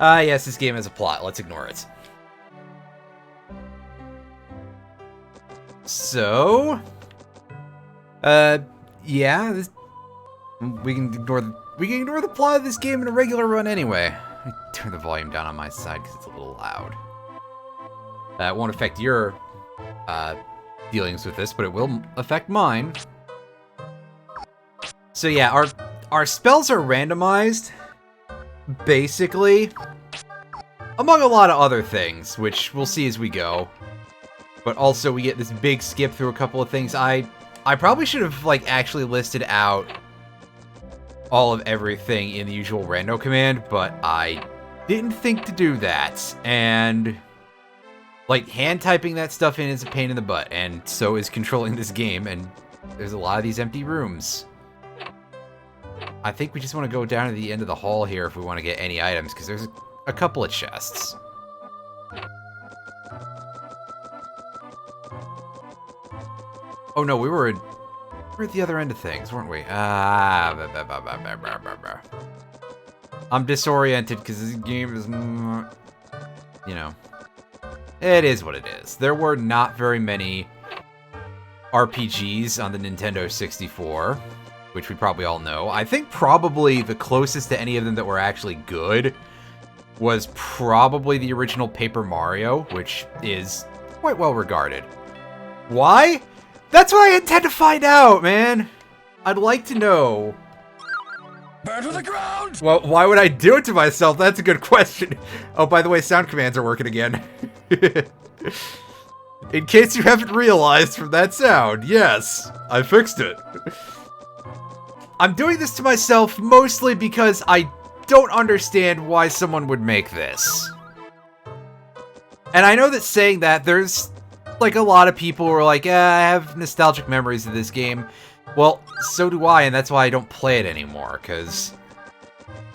Yes, this game has a plot. Let's ignore it. So, yeah, we can ignore the plot of this game in a regular run anyway. Let me turn the volume down on my side because it's a little loud. That won't affect your dealings with this, but it will affect mine. So yeah, our spells are randomized, basically, among a lot of other things, which we'll see as we go. But also we get this big skip through a couple of things. I probably should have like actually listed out all of everything in the usual rando command, but I didn't think to do that. And like hand typing that stuff in is a pain in the butt, and so is controlling this game, and there's a lot of these empty rooms. I think we just want to go down to the end of the hall here if we want to get any items, because there's a couple of chests. Oh no, we were at the other end of things, weren't we? I'm disoriented because this game is, you know, it is what it is. There were not very many RPGs on the Nintendo 64, which we probably all know. I think probably the closest to any of them that were actually good was probably the original Paper Mario, which is quite well regarded. Why? That's what I intend to find out, man! I'd like to know. Burn to the ground! Well, why would I do it to myself? That's a good question. Oh, by the way, sound commands are working again. In case you haven't realized from that sound, yes, I fixed it. I'm doing this to myself mostly because I don't understand why someone would make this. And I know that saying that, there's like a lot of people who are like, I have nostalgic memories of this game. Well, so do I, and that's why I don't play it anymore, because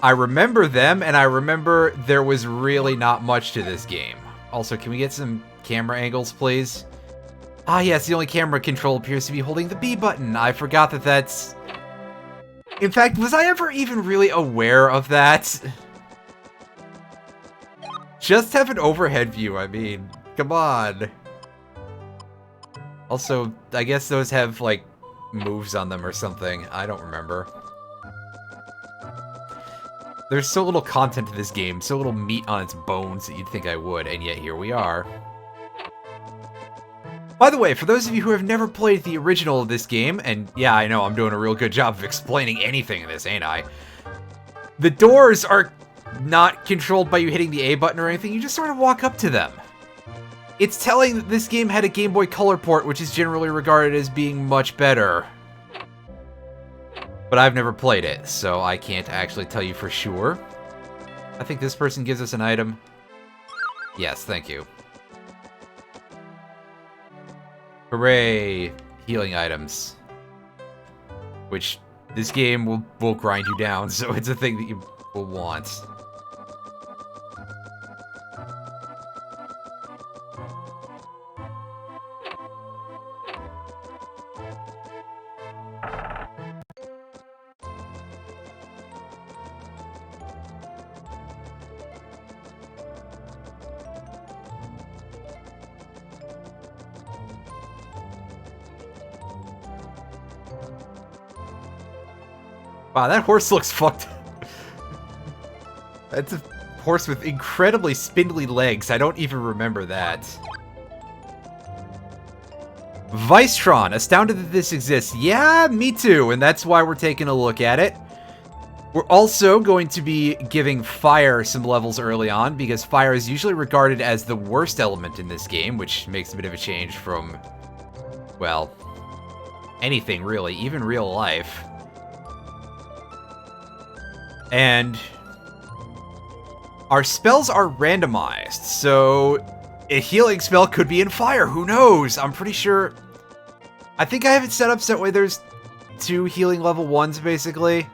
I remember them, and I remember there was really not much to this game. Also, can we get some camera angles, please? Ah, yes, the only camera control appears to be holding the B button. I forgot that that's... In fact, was I ever even really aware of that? Just have an overhead view, I mean. Come on. Also, I guess those have, like, moves on them or something. I don't remember. There's so little content to this game, so little meat on its bones that you'd think I would, and yet here we are. By the way, for those of you who have never played the original of this game, and yeah, I know I'm doing a real good job of explaining anything in this, ain't I? The doors are not controlled by you hitting the A button or anything, you just sort of walk up to them. It's telling that this game had a Game Boy Color port, which is generally regarded as being much better. But I've never played it, so I can't actually tell you for sure. I think this person gives us an item. Yes, thank you. Hooray! Healing items. Which, this game will grind you down, so it's a thing that you will want. Wow, that horse looks fucked up. That's a horse with incredibly spindly legs. I don't even remember that. Vicetron, astounded that this exists. Yeah, me too, and that's why we're taking a look at it. We're also going to be giving fire some levels early on, because fire is usually regarded as the worst element in this game, which makes a bit of a change from, well, anything really, even real life. And our spells are randomized, so a healing spell could be in fire, who knows? I'm pretty sure... I think I have it set up so that way there's 2 healing level 1s, basically.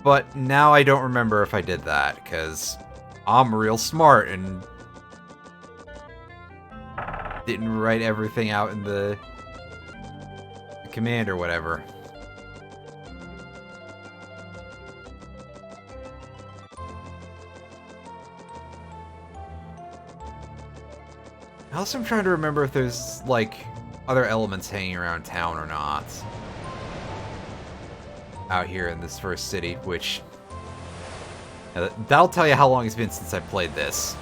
But now I don't remember if I did that, because I'm real smart and didn't write everything out in the command or whatever. Also, I'm trying to remember if there's, like, other elements hanging around town or not. Out here in this first city, which... that'll tell you how long it's been since I played this.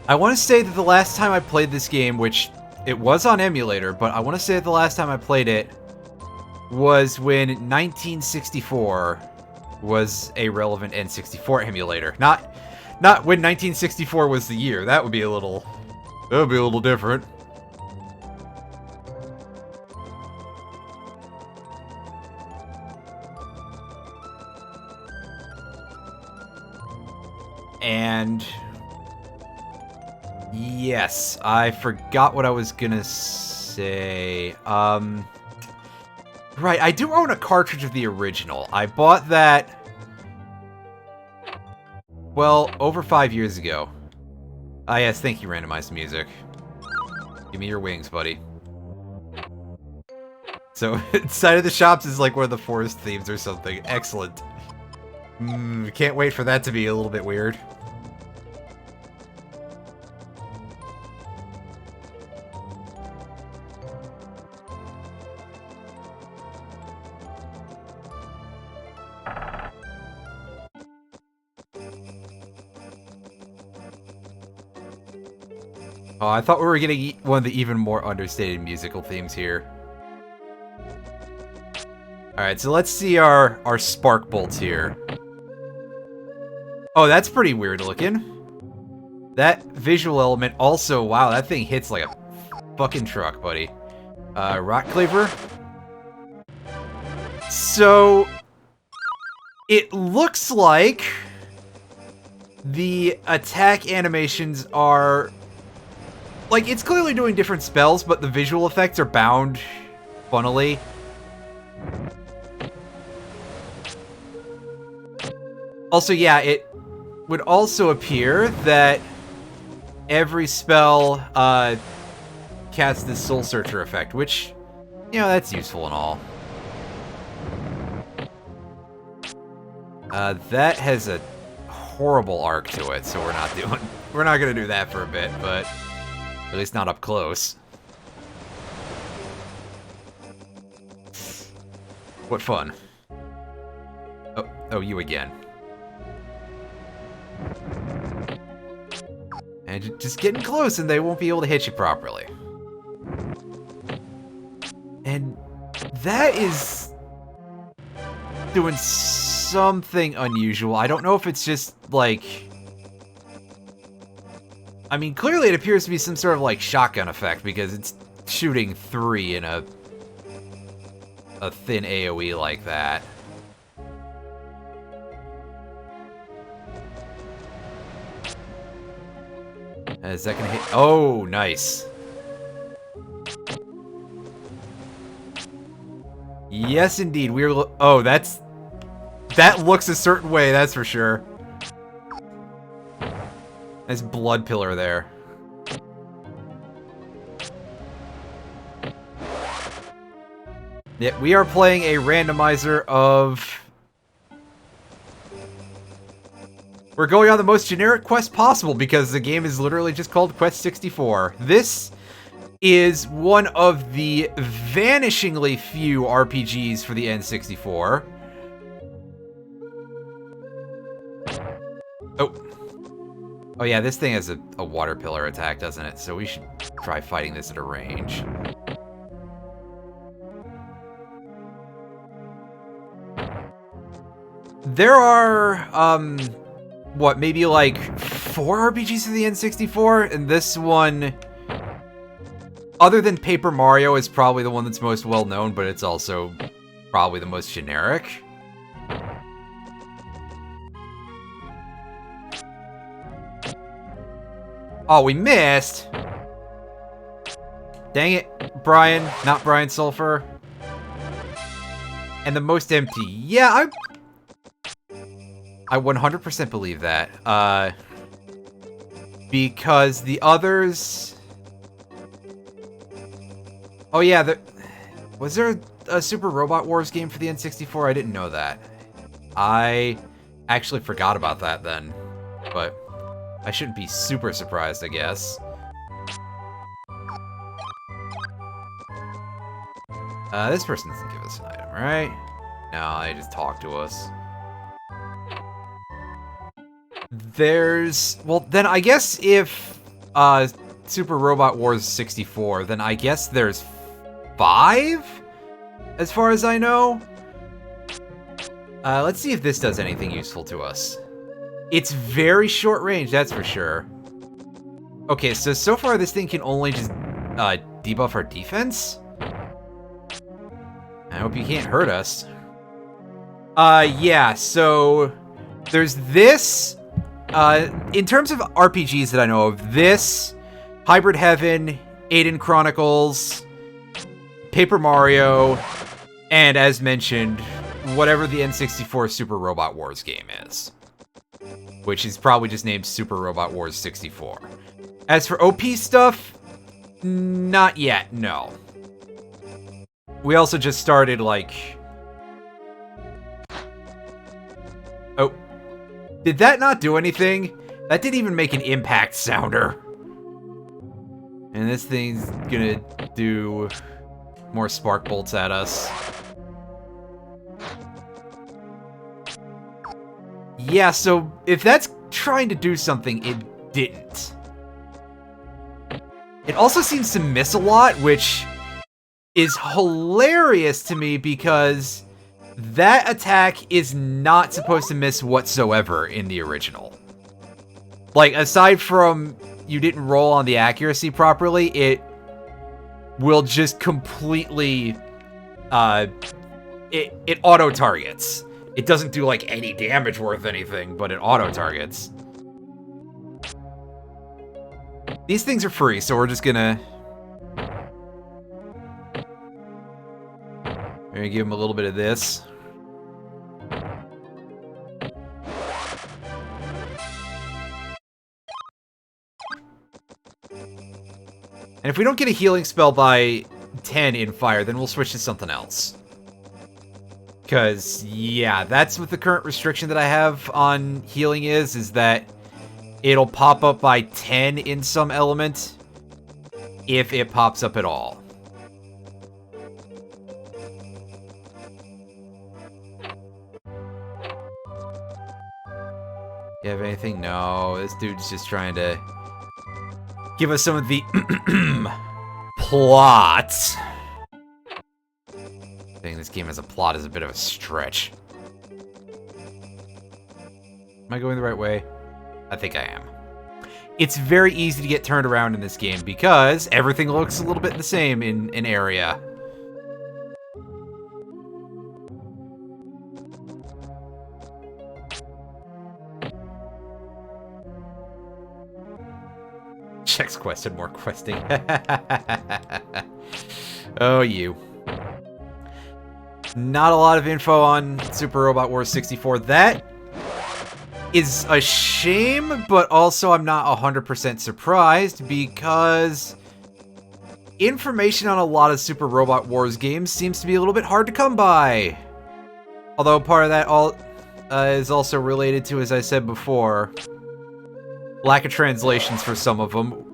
I want to say that the last time I played this game, which it was on emulator, but I want to say that the last time I played it was when 1964 was a relevant N64 emulator. Not when 1964 was the year. That would be a little different. And yes, I forgot what I was gonna say. Right, I do own a cartridge of the original. I bought that, well, over 5 years ago. Ah, yes, thank you, Randomize Music. Give me your wings, buddy. So, inside of the shops is like one of the forest themes or something. Excellent. Can't wait for that to be a little bit weird. Oh, I thought we were getting one of the even more understated musical themes here. Alright, so let's see our spark bolts here. Oh, that's pretty weird looking. That visual element also, wow, that thing hits like a fucking truck, buddy. Rock cleaver. So, it looks like the attack animations are... like, it's clearly doing different spells, but the visual effects are bound funnily. Also, yeah, it would also appear that every spell casts this Soul Searcher effect, which, you know, that's useful and all. That has a horrible arc to it, so we're not gonna do that for a bit, but at least not up close. What fun. Oh, you again. And just getting close and they won't be able to hit you properly. And that is doing something unusual. I don't know if it's just, like... I mean, clearly it appears to be some sort of, like, shotgun effect, because it's shooting 3 in a thin AoE like that. Is that gonna hit? Oh, nice. Yes, indeed. Oh, that looks a certain way, that's for sure. Nice blood pillar there. Yeah, we are playing a randomizer of... We're going on the most generic quest possible because the game is literally just called Quest 64. This is one of the vanishingly few RPGs for the N64. Oh yeah, this thing has a water pillar attack, doesn't it? So we should try fighting this at a range. There are, what, maybe like 4 RPGs for the N64? And this one, other than Paper Mario, is probably the one that's most well known, but it's also probably the most generic. Oh, we missed! Dang it, Brian. Not Brian Sulfur. And the most empty. Yeah, I 100% believe that. Because the others... Oh yeah, was there a Super Robot Wars game for the N64? I didn't know that. I actually forgot about that then. But I shouldn't be super surprised, I guess. This person doesn't give us an item, right? No, they just talk to us. There's... Well, then I guess if Super Robot Wars 64, then I guess there's 5? As far as I know. Let's see if this does anything useful to us. It's very short range, that's for sure. Okay, so far this thing can only just debuff our defense? I hope you can't hurt us. Yeah, so there's this. In terms of RPGs that I know of, this, Hybrid Heaven, Aiden Chronicles, Paper Mario, and as mentioned, whatever the N64 Super Robot Wars game is. Which is probably just named Super Robot Wars 64. As for OP stuff, not yet, no. We also just started, like... Oh. Did that not do anything? That didn't even make an impact sounder. And this thing's gonna do more spark bolts at us. Yeah, so if that's trying to do something, it didn't. It also seems to miss a lot, which is hilarious to me because that attack is not supposed to miss whatsoever in the original. Like, aside from you didn't roll on the accuracy properly, it will just completely, it auto-targets. It doesn't do, like, any damage worth anything, but it auto-targets. These things are free, so we're just gonna... We're gonna give him a little bit of this. And if we don't get a healing spell by 10 in fire, then we'll switch to something else. Because, yeah, that's what the current restriction that I have on healing is that it'll pop up by 10 in some element, if it pops up at all. You have anything? No, this dude's just trying to give us some of the plot. Saying this game as a plot is a bit of a stretch. Am I going the right way? I think I am. It's very easy to get turned around in this game because everything looks a little bit the same in an area. Checks quest and more questing. Oh, you. Not a lot of info on Super Robot Wars 64. That is a shame, but also I'm not 100% surprised because information on a lot of Super Robot Wars games seems to be a little bit hard to come by. Although part of that is also related to, as I said before, lack of translations for some of them.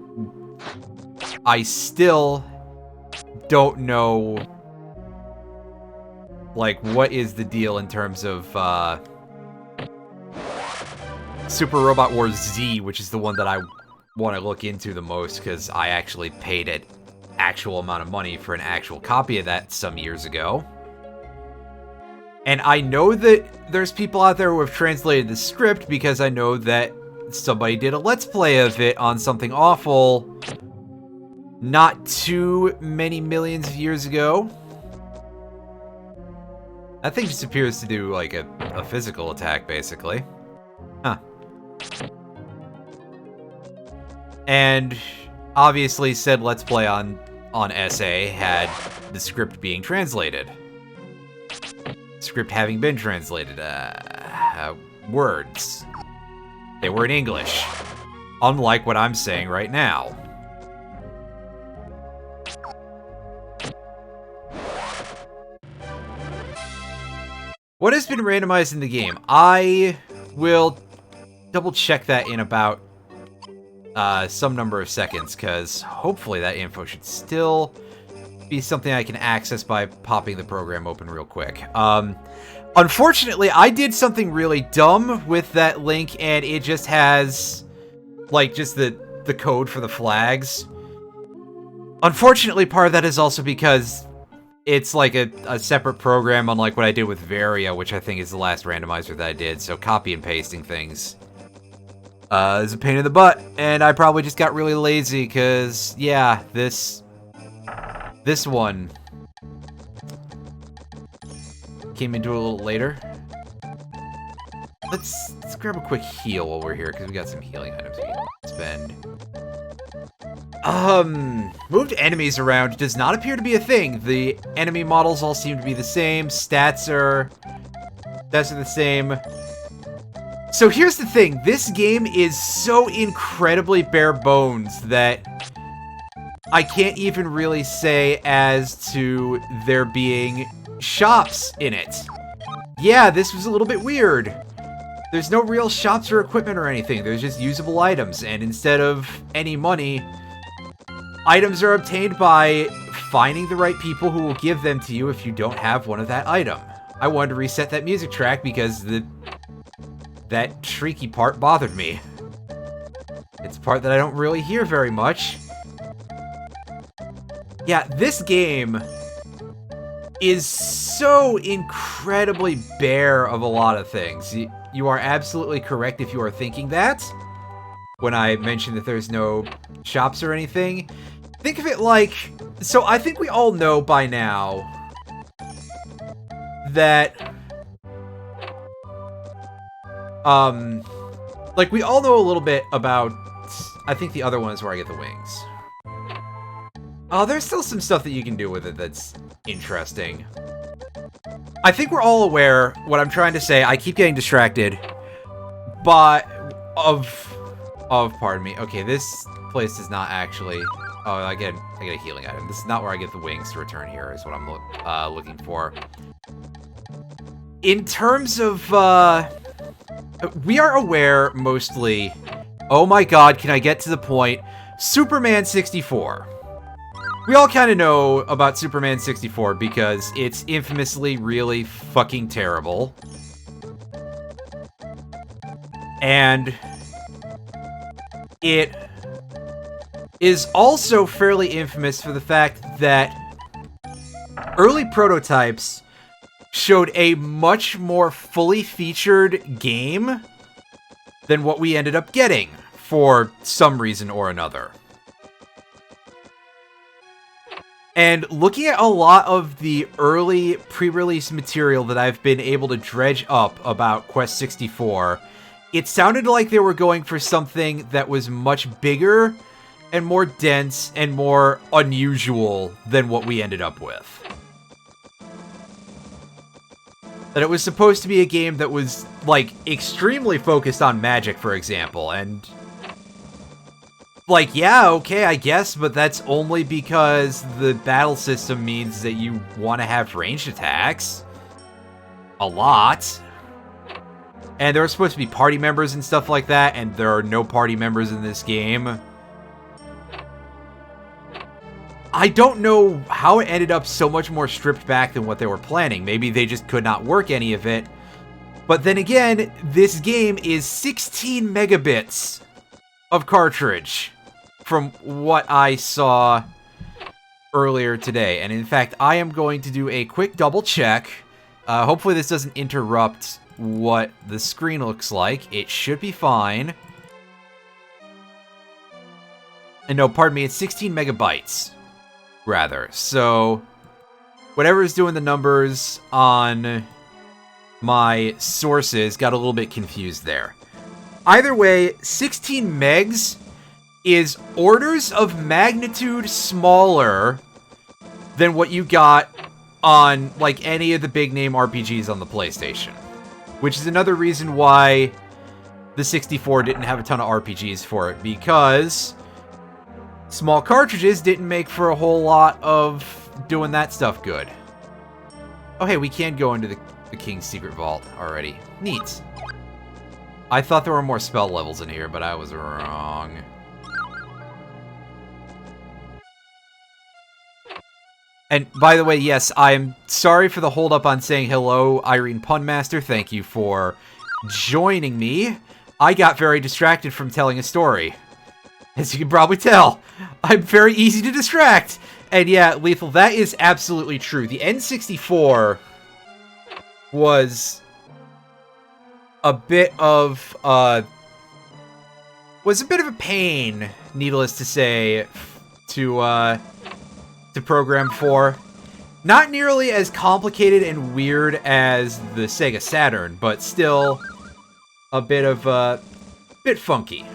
I still don't know, like, what is the deal in terms of Super Robot Wars Z, which is the one that I want to look into the most because I actually paid an actual amount of money for an actual copy of that some years ago. And I know that there's people out there who have translated the script because I know that somebody did a Let's Play of it on something awful not too many millions of years ago. That thing just appears to do, like, a physical attack, basically. Huh. And obviously said Let's Play on SA had the script being translated. Script having been translated. Words. They were in English. Unlike what I'm saying right now. What has been randomized in the game? I will double check that in about some number of seconds, because hopefully that info should still be something I can access by popping the program open real quick. Unfortunately, I did something really dumb with that link, and it just has, like, just the code for the flags. Unfortunately, part of that is also because it's like a separate program, unlike what I did with MERROW, which I think is the last randomizer that I did, so copy and pasting things is a pain in the butt, and I probably just got really lazy, because, yeah, this one came into a little later. Let's grab a quick heal while we're here, because we got some healing items we can spend. Moved enemies around does not appear to be a thing. The enemy models all seem to be the same. Stats are the same. So here's the thing. This game is so incredibly bare bones that I can't even really say as to there being shops in it. Yeah, this was a little bit weird. There's no real shops or equipment or anything. There's just usable items, and instead of any money, items are obtained by finding the right people who will give them to you if you don't have one of that item. I wanted to reset that music track because that shrieky part bothered me. It's a part that I don't really hear very much. Yeah, this game is so incredibly bare of a lot of things. You are absolutely correct if you are thinking that. When I mentioned that there's no shops or anything. Think of it like... So I think we all know by now that... like, we all know a little bit about... I think the other one is where I get the wings. Oh, there's still some stuff that you can do with it that's interesting. I think we're all aware, what I'm trying to say, I keep getting distracted, but pardon me. Okay, this place is not actually... Oh, I get a healing item. This is not where I get the wings to return here, is what I'm looking for. In terms of, we are aware, mostly... Oh my god, can I get to the point? Superman 64. We all kind of know about Superman 64 because it's infamously really fucking terrible. And it is also fairly infamous for the fact that early prototypes showed a much more fully featured game than what we ended up getting for some reason or another. And looking at a lot of the early pre-release material that I've been able to dredge up about Quest 64, it sounded like they were going for something that was much bigger and more dense and more unusual than what we ended up with. That it was supposed to be a game that was, like, extremely focused on magic, for example, and... like, yeah, okay, I guess, but that's only because the battle system means that you want to have ranged attacks. A lot. And there are supposed to be party members and stuff like that, and there are no party members in this game. I don't know how it ended up so much more stripped back than what they were planning. Maybe they just could not work any of it. But then again, this game is 16 megabits of cartridge from what I saw earlier today. And in fact, I am going to do a quick double check. Hopefully this doesn't interrupt what the screen looks like. It should be fine. And no, pardon me, it's 16 megabytes. Rather. So, whatever is doing the numbers on my sources got a little bit confused there. Either way, 16 megs is orders of magnitude smaller than what you got on, like, any of the big name RPGs on the PlayStation. Which is another reason why the 64 didn't have a ton of RPGs for it, because small cartridges didn't make for a whole lot of doing that stuff good. Oh, hey, we can go into the King's Secret Vault already. Neat. I thought there were more spell levels in here, but I was wrong. And by the way, yes, I'm sorry for the holdup on saying hello, Irene Punmaster. Thank you for joining me. I got very distracted from telling a story. As you can probably tell, I'm very easy to distract. And yeah, Lethal, that is absolutely true. The N64 was a bit of a pain, needless to say, to program for. Not nearly as complicated and weird as the Sega Saturn, but still a bit funky.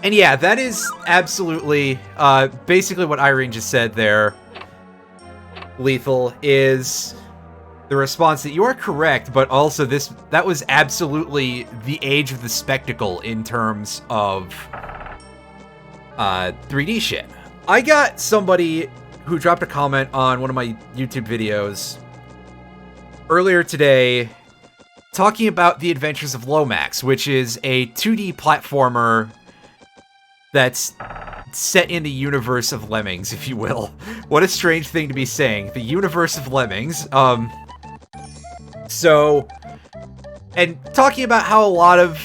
And yeah, that is absolutely, basically what Irene just said there, Lethal, is the response that you are correct, but also that was absolutely the age of the spectacle in terms of 3D shit. I got somebody who dropped a comment on one of my YouTube videos earlier today talking about The Adventures of Lomax, which is a 2D platformer that's set in the universe of Lemmings, if you will. What a strange thing to be saying. The universe of Lemmings. So, and talking about how a lot of,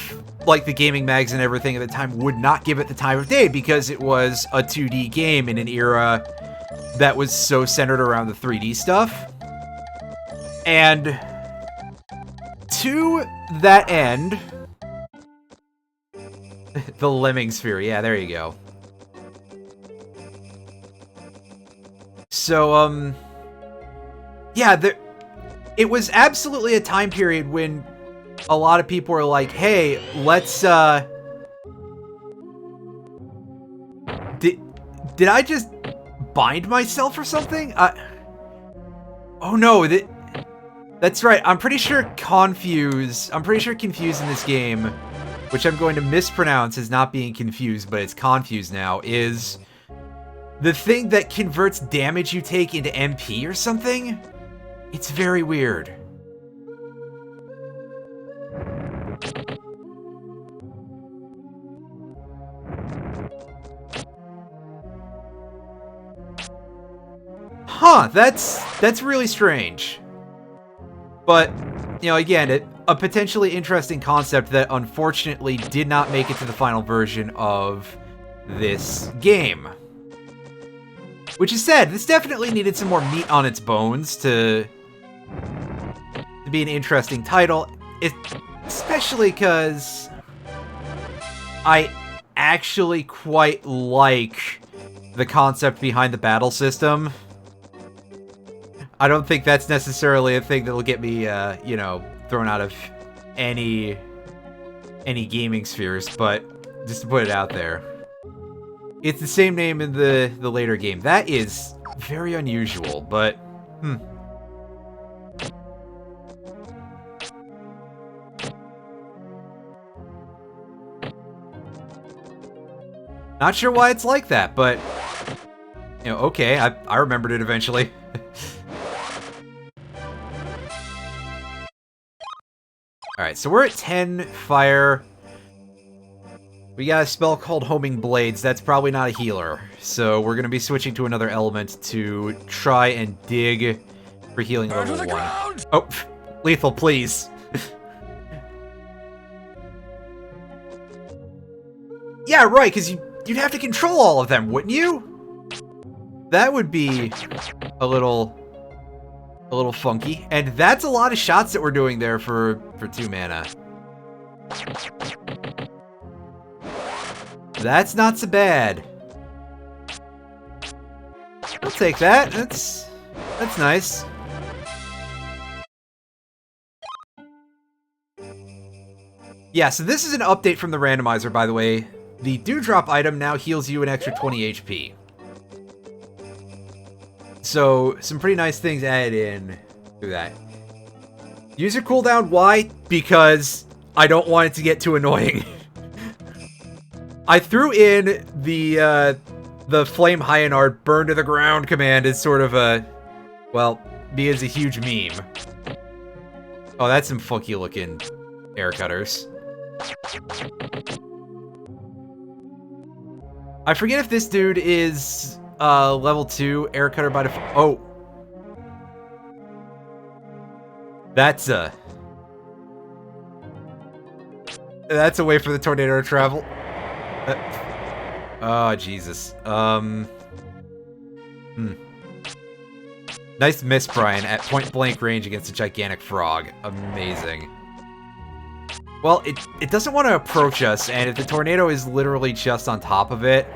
like, the gaming mags and everything at the time would not give it the time of day because it was a 2D game in an era that was so centered around the 3D stuff. And to that end, the Lemming Sphere, yeah, there you go. So, yeah, it was absolutely a time period when a lot of people were like, hey, let's, did I just bind myself or something? Oh no, that's right, I'm pretty sure confused in this game, which I'm going to mispronounce as not being confused, but it's confused now, is the thing that converts damage you take into MP or something? It's very weird. Huh, that's really strange. But, you know, again, a potentially interesting concept that unfortunately did not make it to the final version of this game. Which is sad. This definitely needed some more meat on its bones to be an interesting title. Especially because I actually quite like the concept behind the battle system. I don't think that's necessarily a thing that'll get me, you know, thrown out of any gaming spheres, but just to put it out there. It's the same name in the later game. That is very unusual, but, Not sure why it's like that, but, you know, okay, I remembered it eventually. Alright, so we're at 10 fire. We got a spell called Homing Blades. That's probably not a healer. So we're going to be switching to another element to try and dig for healing level 1. Oh, Lethal, please. Yeah, right, because you'd have to control all of them, wouldn't you? That would be a little funky. And that's a lot of shots that we're doing there for 2 mana. That's not so bad. I'll take that. That's nice. Yeah, so this is an update from the randomizer, by the way. The Dewdrop item now heals you an extra 20 HP. So, some pretty nice things added in through that. User cooldown, why? Because I don't want it to get too annoying. I threw in the Flame Hyenard burn to the ground command as sort of a, well, because a huge meme. Oh, that's some funky looking air cutters. I forget if this dude is level 2 air cutter by default. Oh. That's a way for the tornado to travel. Oh, Jesus. Nice miss, Brian, at point-blank range against a gigantic frog. Amazing. Well, it doesn't want to approach us, and if the tornado is literally just on top of it,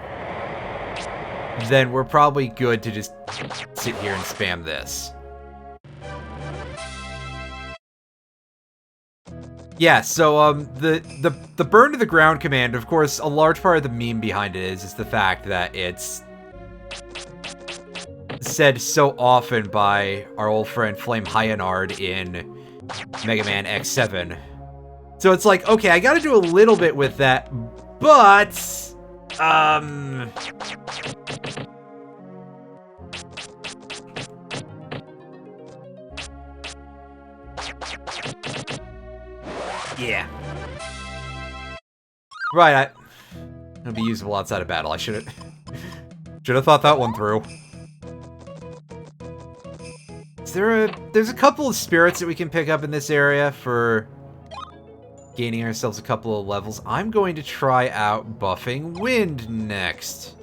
then we're probably good to just sit here and spam this. Yeah, so, the burn to the ground command, of course, a large part of the meme behind it is the fact that it's said so often by our old friend Flame Hyanard in Mega Man X7. So it's like, okay, I gotta do a little bit with that, but, yeah. Right, it'll be usable outside of battle. I should have thought that one through. There's a couple of spirits that we can pick up in this area for gaining ourselves a couple of levels. I'm going to try out buffing wind next.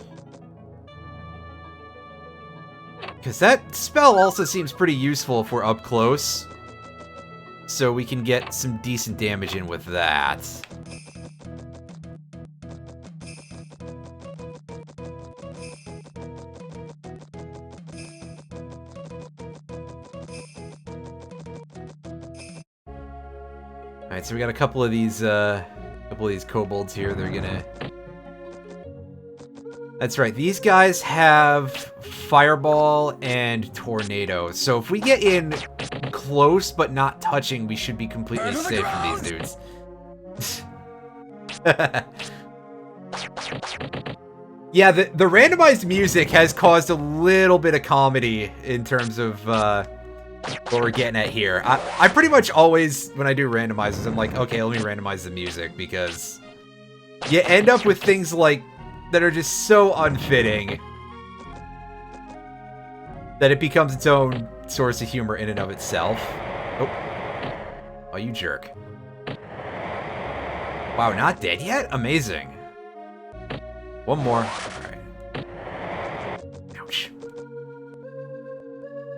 Because that spell also seems pretty useful if we're up close. So we can get some decent damage in with that. Alright, so we got a couple of these kobolds here. They're gonna... That's right, these guys have Fireball and Tornado. So if we get in close but not touching, we should be completely safe from these dudes. Yeah, the randomized music has caused a little bit of comedy in terms of what we're getting at here. I pretty much always, when I do randomizers, I'm like, okay, let me randomize the music, because you end up with things like that are just so unfitting that it becomes its own source of humor in and of itself. Oh, you jerk. Wow, not dead yet? Amazing. One more. Alright. Ouch.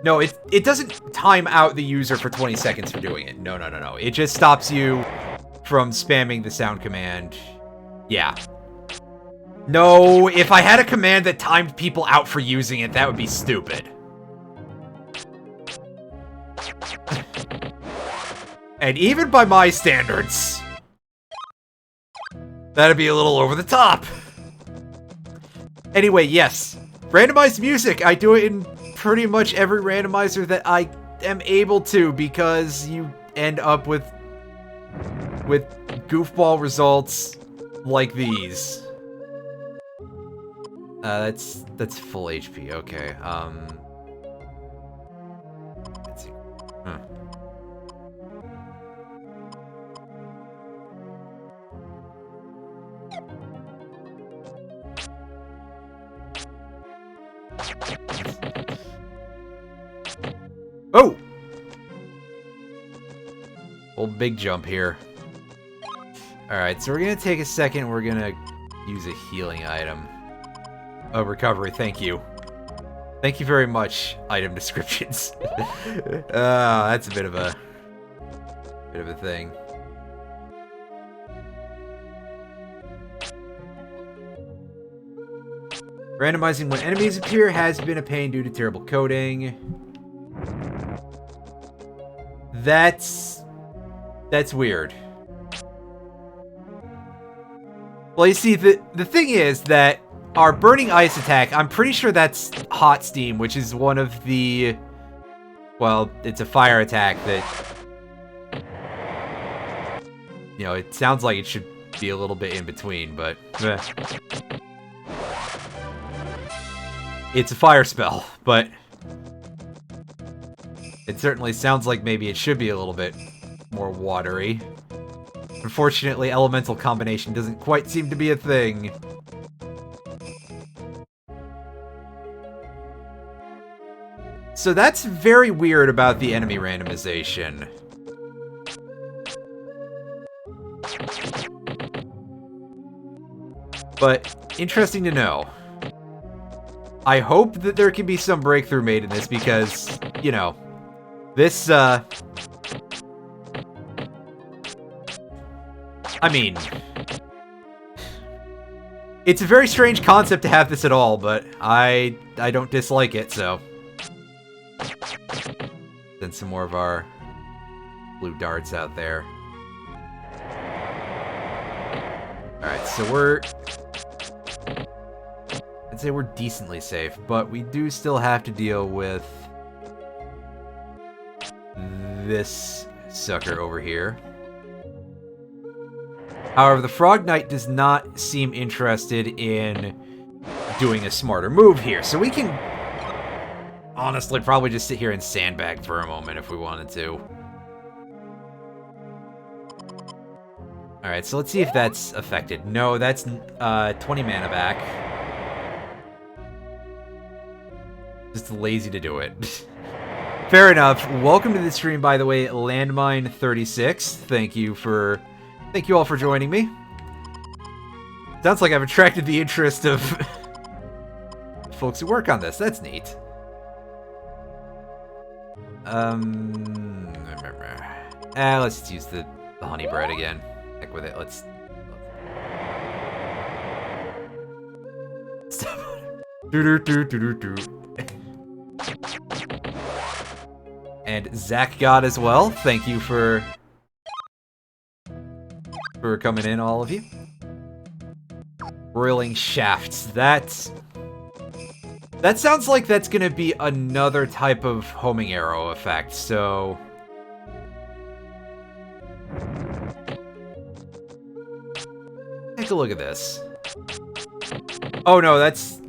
No, it doesn't time out the user for 20 seconds for doing it. No. It just stops you from spamming the sound command. Yeah. No, if I had a command that timed people out for using it, that would be stupid. And even by my standards, that'd be a little over the top. Anyway, yes. Randomized music. I do it in pretty much every randomizer that I am able to, because you end up with goofball results like these. That's full HP. Okay. Let's see. Huh. Oh! Old big jump here. Alright, so we're gonna take a second, we're gonna use a healing item. Oh, recovery, thank you. Thank you very much, item descriptions. That's a bit of a thing. Randomizing when enemies appear has been a pain due to terrible coding. That's weird. Well, you see, the thing is that our Burning Ice attack, I'm pretty sure that's Hot Steam, which is one of the... Well, it's a fire attack that... You know, it sounds like it should be a little bit in between, but... It's a fire spell, but... It certainly sounds like maybe it should be a little bit more watery. Unfortunately, elemental combination doesn't quite seem to be a thing. So that's very weird about the enemy randomization. But interesting to know. I hope that there can be some breakthrough made in this because, you know, this, I mean, it's a very strange concept to have this at all, but I don't dislike it, so. Send some more of our blue darts out there. Alright, so I'd say we're decently safe, but we do still have to deal with this sucker over here. However, the Frog Knight does not seem interested in doing a smarter move here, so we can honestly probably just sit here and sandbag for a moment if we wanted to. Alright, so let's see if that's affected. No, that's 20 mana back. Just lazy to do it. Fair enough. Welcome to the stream, by the way, Landmine36. Thank you all for joining me. Sounds like I've attracted the interest of folks who work on this. That's neat. Let's just use the honey bread again. Heck with it. Let's. And Zach God as well. Thank you for coming in, all of you. Roiling shafts. That sounds like that's gonna be another type of homing arrow effect. So. Take a look at this. Oh no, that's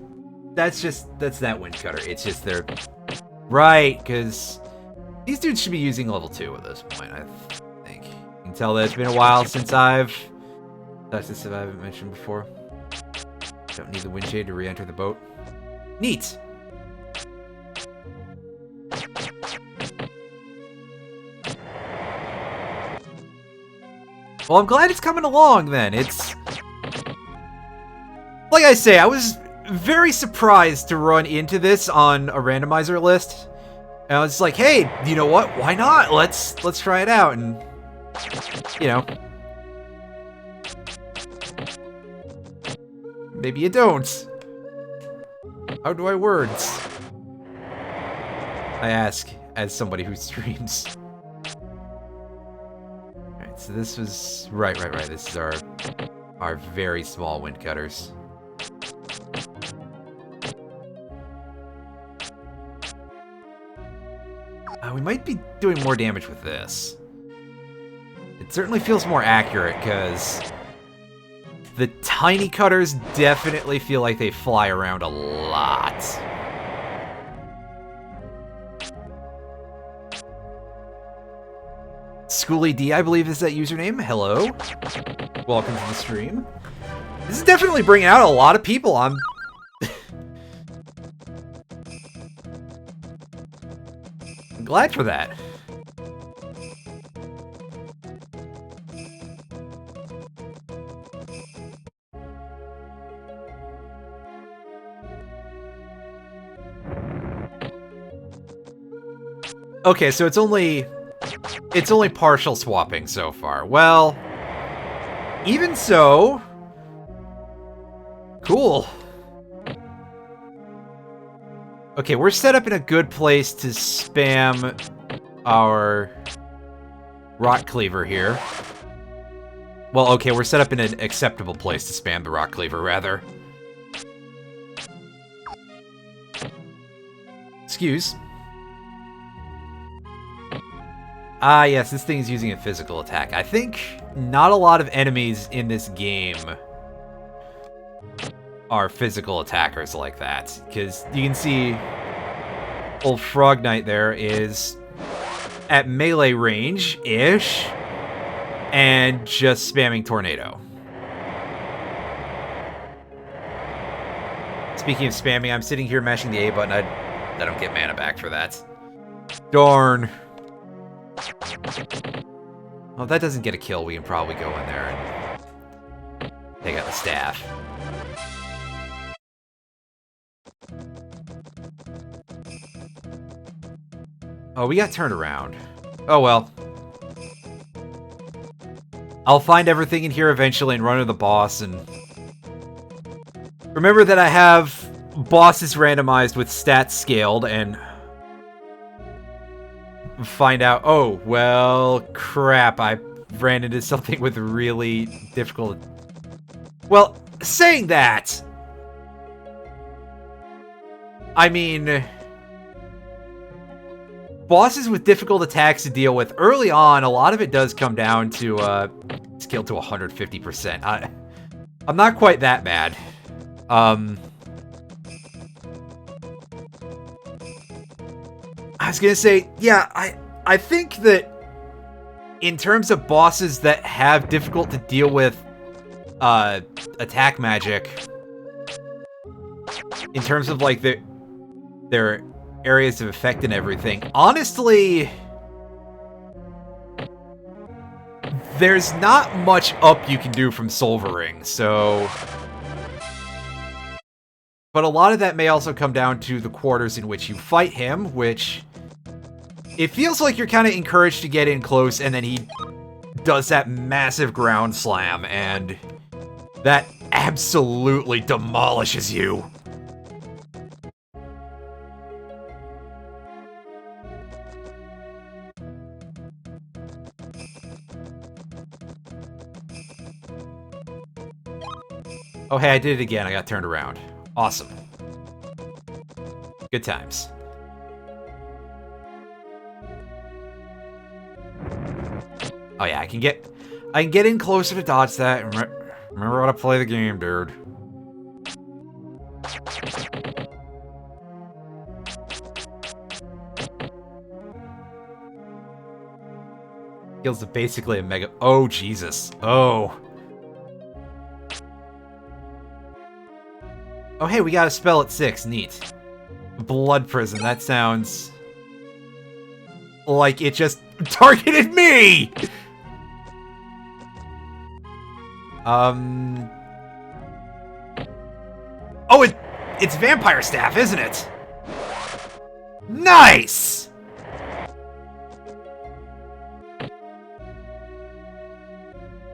that wind cutter. It's just their right, because these dudes should be using level 2 at this point, I think. You can tell that it's been a while since I've touched this if I haven't mentioned before. Don't need the wind shade to re-enter the boat. Neat. Well, I'm glad it's coming along then. It's like I say, I was very surprised to run into this on a randomizer list. And I was like, hey, you know what? Why not? Let's try it out. And, you know, maybe you don't. How do I words? I ask as somebody who streams. Alright, so this was... Right. This is our very small wind cutters. We might be doing more damage with this. It certainly feels more accurate, because the tiny cutters definitely feel like they fly around a lot. Schooly D, I believe is that username. Hello. Welcome to the stream. This is definitely bringing out a lot of people. I'm glad for that. Okay, so it's only partial swapping so far. Well, even so, cool. Okay, we're set up in a good place to spam our rock cleaver here. Well, okay, we're set up in an acceptable place to spam the rock cleaver, rather. Excuse. Ah, yes, this thing is using a physical attack. I think not a lot of enemies in this game are physical attackers like that, because you can see old Frog Knight there is at melee range-ish and just spamming Tornado. Speaking of spamming, I'm sitting here mashing the A button. I'd I don't get mana back for that. Darn. Well, if that doesn't get a kill, we can probably go in there and take out the staff. Oh, we got turned around. Oh, well. I'll find everything in here eventually and run to the boss, and... Remember that I have bosses randomized with stats scaled, and... Find out, oh, well, crap, I ran into something with really difficult... Well, saying that... I mean... Bosses with difficult attacks to deal with, early on, a lot of it does come down to, scale to 150%. I'm not quite that bad. I was gonna say, yeah, I think that in terms of bosses that have difficult to deal with, attack magic, in terms of, like, their areas of effect and everything, honestly, there's not much up you can do from Solvering, so... But a lot of that may also come down to the quarters in which you fight him, which... It feels like you're kind of encouraged to get in close, and then he does that massive ground slam, and that absolutely demolishes you. Oh, hey, I did it again. I got turned around. Awesome. Good times. Oh yeah, I can get in closer to dodge that. Remember how to play the game, dude. Kills basically a mega... Oh, Jesus. Oh. Oh, hey, we got a spell at 6. Neat. Blood Prison. That sounds... like it just targeted me! Oh, it's Vampire Staff, isn't it? Nice!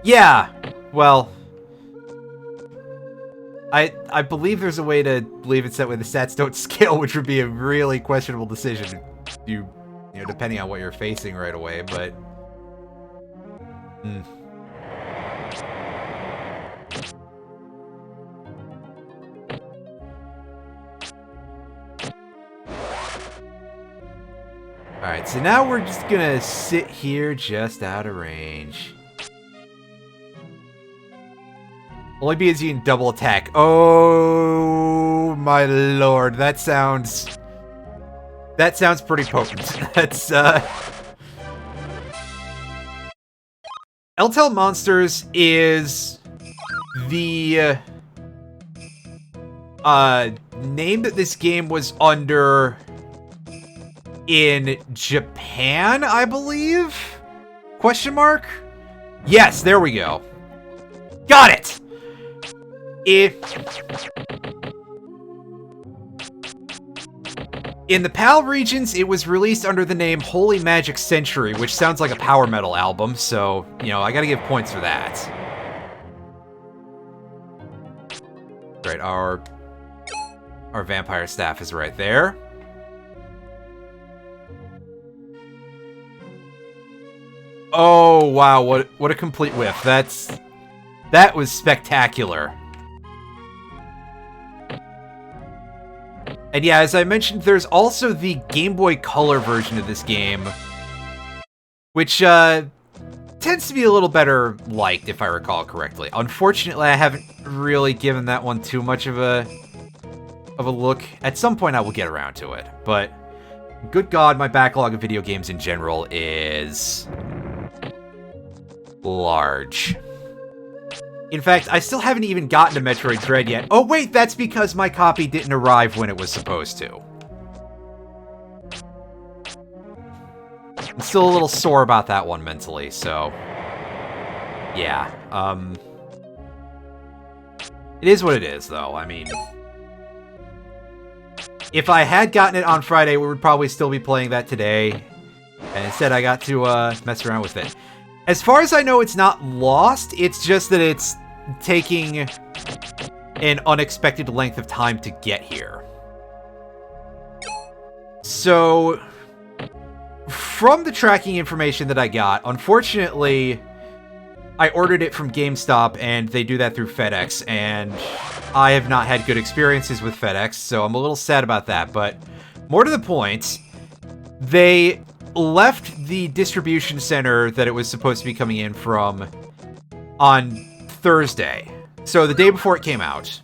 Yeah, well... I believe there's a way to leave it set where the stats don't scale, which would be a really questionable decision. You know, depending on what you're facing right away, but... Alright, so now we're just gonna sit here just out of range. Only because you can double attack. Oh my lord, that sounds pretty potent. That's L-Tel Monsters is the name that this game was under in Japan, I believe? Question mark? Yes, there we go. Got it! In the PAL regions, it was released under the name Holy Magic Century, which sounds like a power metal album, so, you know, I gotta give points for that. Right, our vampire staff is right there. Oh, wow, what a complete whiff. That was spectacular. And yeah, as I mentioned, there's also the Game Boy Color version of this game, which tends to be a little better liked, if I recall correctly. Unfortunately, I haven't really given that one too much of a look. At some point, I will get around to it, but good God, my backlog of video games in general is large. In fact, I still haven't even gotten to Metroid Dread yet. Oh wait, that's because my copy didn't arrive when it was supposed to. I'm still a little sore about that one mentally, so... Yeah, it is what it is, though. I mean... If I had gotten it on Friday, we would probably still be playing that today. And instead, I got to mess around with it. As far as I know, it's not lost. It's just that it's taking an unexpected length of time to get here. So, from the tracking information that I got, unfortunately, I ordered it from GameStop, and they do that through FedEx, and I have not had good experiences with FedEx, so I'm a little sad about that. But more to the point, they left the distribution center that it was supposed to be coming in from on Thursday, so the day before it came out.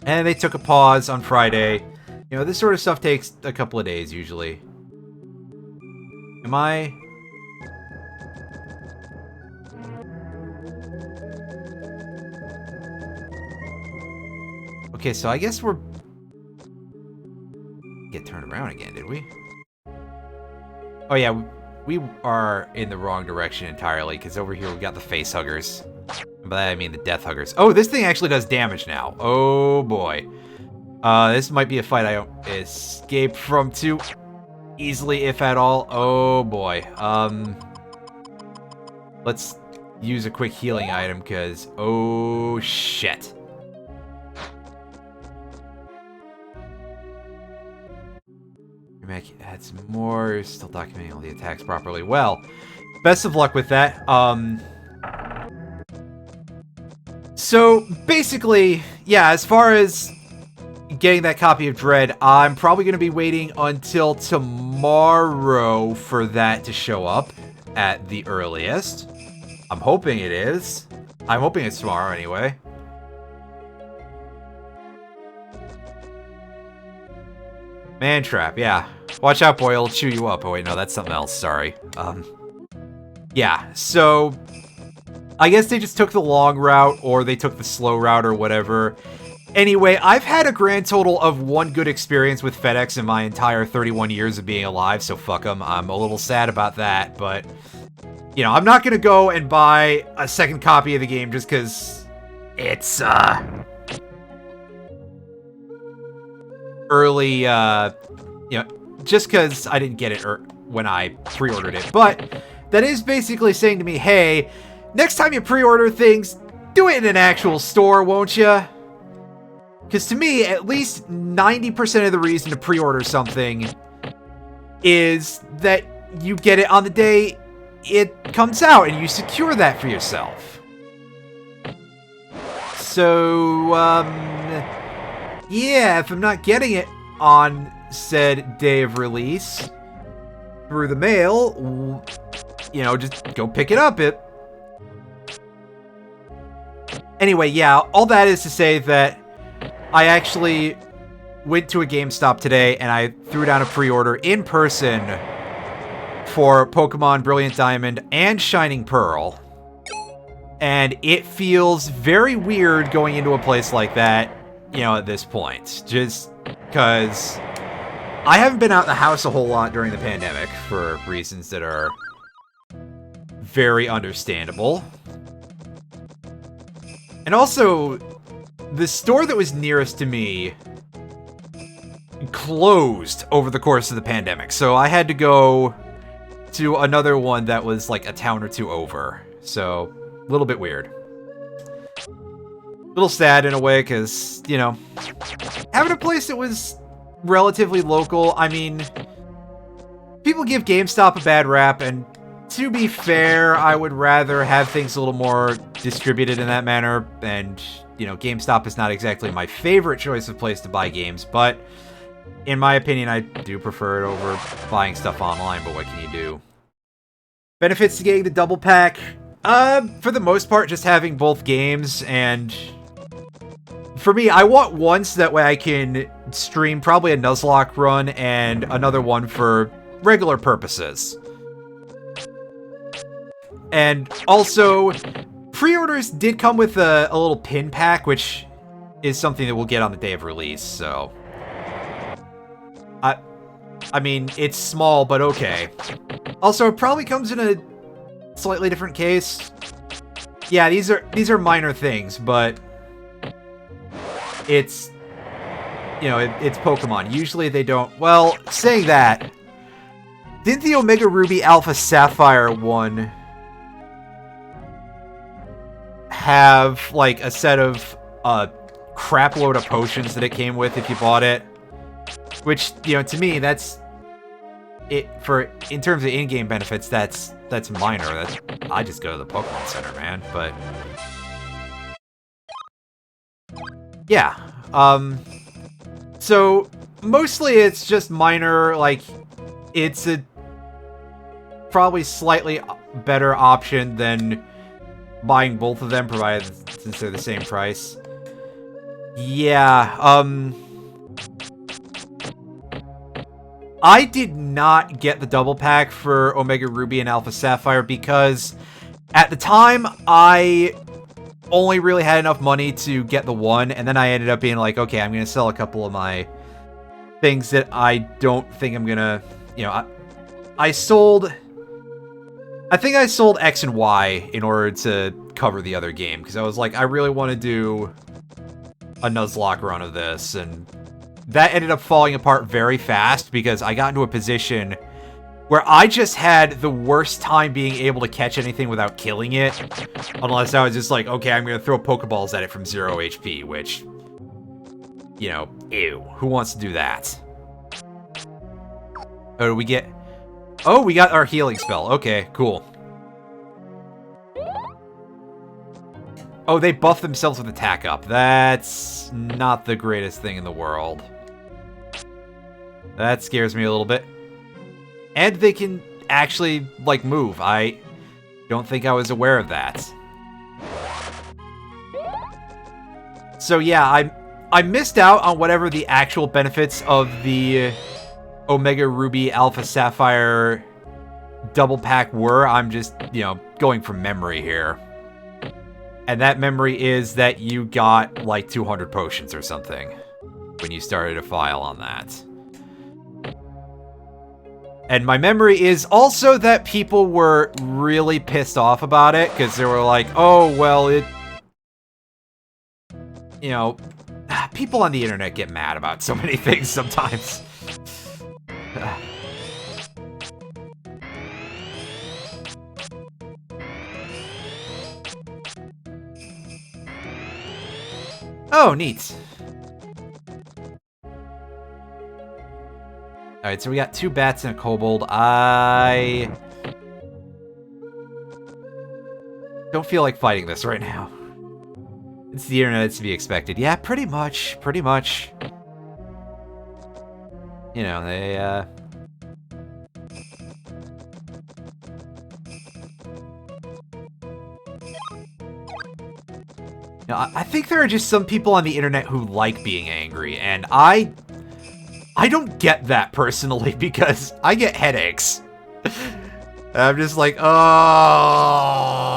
And they took a pause on Friday. You know, this sort of stuff takes a couple of days, usually. Am I... Okay, so I guess we're... Get turned around again, did we? Oh yeah, we are in the wrong direction entirely, because over here we got the face huggers. And by that I mean the death huggers. Oh, this thing actually does damage now. Oh boy. This might be a fight I don't escape from too easily, if at all. Oh boy. Let's use a quick healing item, because... Oh shit. Add some more. Still documenting all the attacks properly. Well, best of luck with that. So, basically, yeah, as far as getting that copy of Dread, I'm probably going to be waiting until tomorrow for that to show up at the earliest. I'm hoping it is. I'm hoping it's tomorrow anyway. Man trap, yeah. Watch out, boy, it'll chew you up. Oh wait, no, that's something else, sorry. Yeah, so... I guess they just took the long route, or they took the slow route, or whatever. Anyway, I've had a grand total of 1 good experience with FedEx in my entire 31 years of being alive, so fuck them. I'm a little sad about that, but... You know, I'm not gonna go and buy a second copy of the game just because it's, early, you know, just because I didn't get it when I pre-ordered it. But that is basically saying to me, hey, next time you pre-order things, do it in an actual store, won't you? Because to me, at least 90% of the reason to pre-order something is that you get it on the day it comes out, and you secure that for yourself. So, yeah, if I'm not getting it on said day of release through the mail, you know, just go pick it up. Anyway, yeah, all that is to say that I actually went to a GameStop today and I threw down a pre-order in person for Pokemon Brilliant Diamond and Shining Pearl. And it feels very weird going into a place like that, you know, at this point. Just because I haven't been out of the house a whole lot during the pandemic for reasons that are very understandable. And also, the store that was nearest to me closed over the course of the pandemic. So I had to go to another one that was like a town or two over. So, a little bit weird. A little sad in a way, because, you know, having a place that was relatively local, I mean, people give GameStop a bad rap, and to be fair, I would rather have things a little more distributed in that manner, and, you know, GameStop is not exactly my favorite choice of place to buy games, but in my opinion, I do prefer it over buying stuff online, but what can you do? Benefits to getting the double pack? For the most part, just having both games, and for me, I want one so that way I can stream probably a Nuzlocke run and another one for regular purposes. And also, pre-orders did come with a little pin pack, which is something that we'll get on the day of release, so... I mean, it's small, but okay. Also, it probably comes in a slightly different case. Yeah, these are minor things, but it's, you know, it's Pokemon. Usually they don't. Well, saying that, didn't the Omega Ruby Alpha Sapphire one have like a set of crap load of potions that it came with if you bought it? Which, you know, to me, that's it. For in terms of in-game benefits, that's minor. I just go to the Pokemon Center, man. But yeah, so mostly it's just minor. Like, it's a probably slightly better option than buying both of them, provided since they're the same price. Yeah, I did not get the double pack for Omega Ruby and Alpha Sapphire because at the time I only really had enough money to get the one, and then I ended up being like, okay, I'm going to sell a couple of my things that I don't think I'm going to, you know, I think I sold X and Y in order to cover the other game, because I was like, I really want to do a Nuzlocke run of this, and that ended up falling apart very fast because I got into a position where I just had the worst time being able to catch anything without killing it, unless I was just like, okay, I'm going to throw Pokeballs at it from 0 HP, which, you know, ew, who wants to do that? Oh, do we get... Oh, we got our healing spell. Okay, cool. Oh, they buff themselves with attack up. That's not the greatest thing in the world. That scares me a little bit. And they can actually, like, move. I don't think I was aware of that. So yeah, I missed out on whatever the actual benefits of the Omega Ruby Alpha Sapphire double pack were. I'm just, you know, going from memory here. And that memory is that you got like 200 potions or something when you started a file on that. And my memory is also that people were really pissed off about it because they were like, oh, well, it... You know, people on the internet get mad about so many things sometimes. Oh, neat. Alright, so we got 2 bats and a kobold. I don't feel like fighting this right now. It's the internet, it's to be expected. Yeah, pretty much. Pretty much. You know, they, You know, I think there are just some people on the internet who like being angry, and I don't get that personally because I get headaches. I'm just like, oh.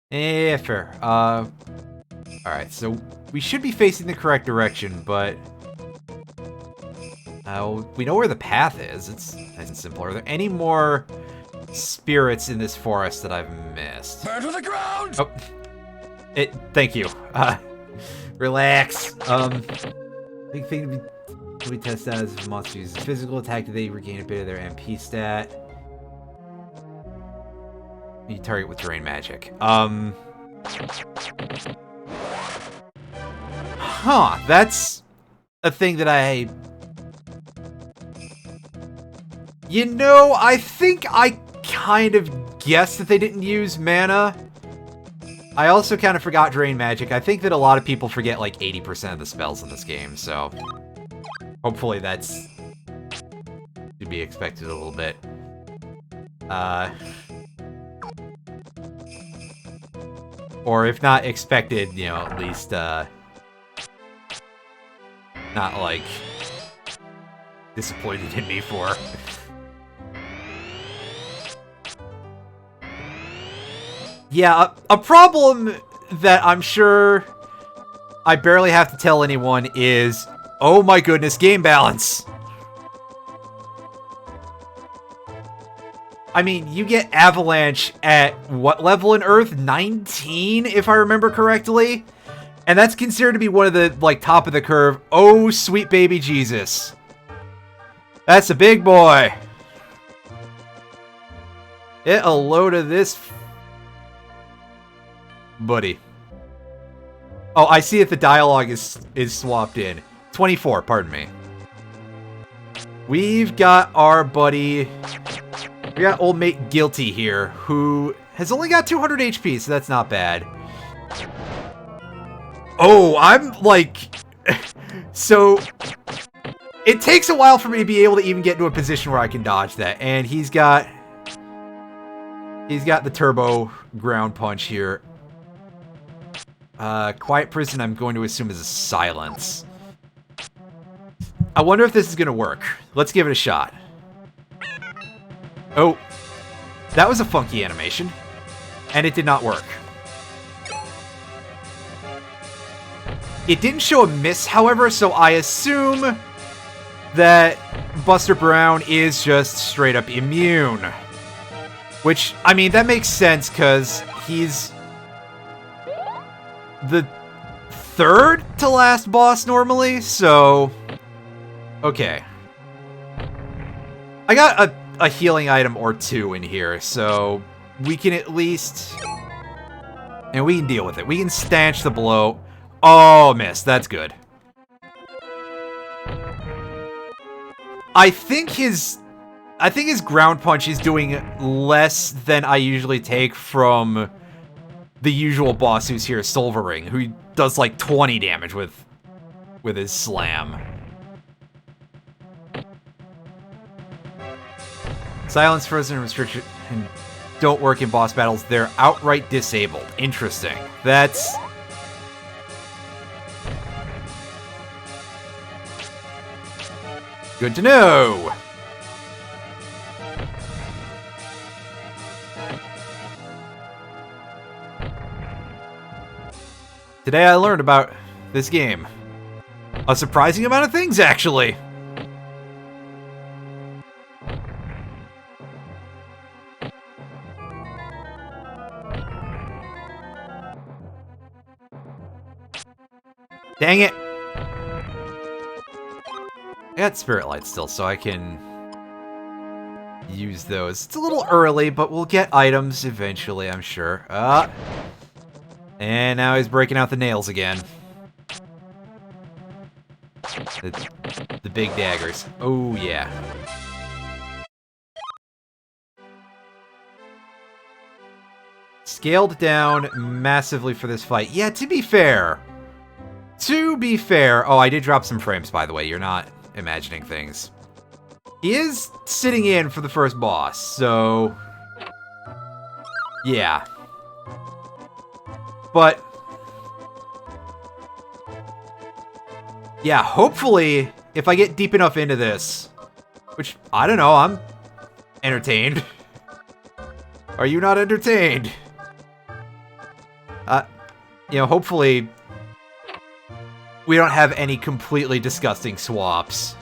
Yeah, fair. Alright, so we should be facing the correct direction, but we know where the path is. It's nice and simple. Are there any more spirits in this forest that I've missed? Burn to the ground! Oh. Thank you. Relax. Big thing to be tested out is if a monster uses physical attack, do they regain a bit of their MP stat? You target with terrain magic. Huh, that's a thing that I... You know, I think I kind of guessed that they didn't use mana. I also kind of forgot Drain Magic. I think that a lot of people forget like 80% of the spells in this game, so... Hopefully that's to be expected a little bit. Or if not expected, you know, at least, not, like, disappointed in me for. Yeah, a problem that I'm sure I barely have to tell anyone is, oh my goodness, game balance. I mean, you get Avalanche at what level in Earth? 19, if I remember correctly? And that's considered to be one of the, like, top of the curve. Oh, sweet baby Jesus. That's a big boy. Get a load of this, buddy. Oh, I see that the dialogue is swapped in. 24, pardon me. We've got our buddy... We got old mate Guilty here, who has only got 200 HP, so that's not bad. Oh, I'm like... So... It takes a while for me to be able to even get into a position where I can dodge that, and he's got the turbo ground punch here. Quiet Prison, I'm going to assume is a silence. I wonder if this is going to work. Let's give it a shot. Oh, that was a funky animation, and it did not work. It didn't show a miss, however, so I assume that Buster Brown is just straight up immune. Which, I mean, that makes sense, because he's the third to last boss normally, so... Okay. I got a healing item or two in here, so we can at least... And we can deal with it. We can stanch the blow. Oh, miss. That's good. I think his ground punch is doing less than I usually take from the usual boss who's here, Silvering, who does like 20 damage with his slam. Silence, Frozen, and Restriction don't work in boss battles. They're outright disabled. Interesting. That's... good to know! Today I learned about this game. A surprising amount of things, actually. Dang it! I got Spirit Lights still, so I can use those. It's a little early, but we'll get items eventually, I'm sure. And now he's breaking out the nails again. The big daggers. Oh, yeah. Scaled down massively for this fight. Yeah, to be fair. Oh, I did drop some frames, by the way. You're not imagining things. He is sitting in for the first boss, so... yeah. But... yeah, hopefully, if I get deep enough into this... which, I don't know, I'm entertained. Are you not entertained? You know, hopefully... we don't have any completely disgusting swaps.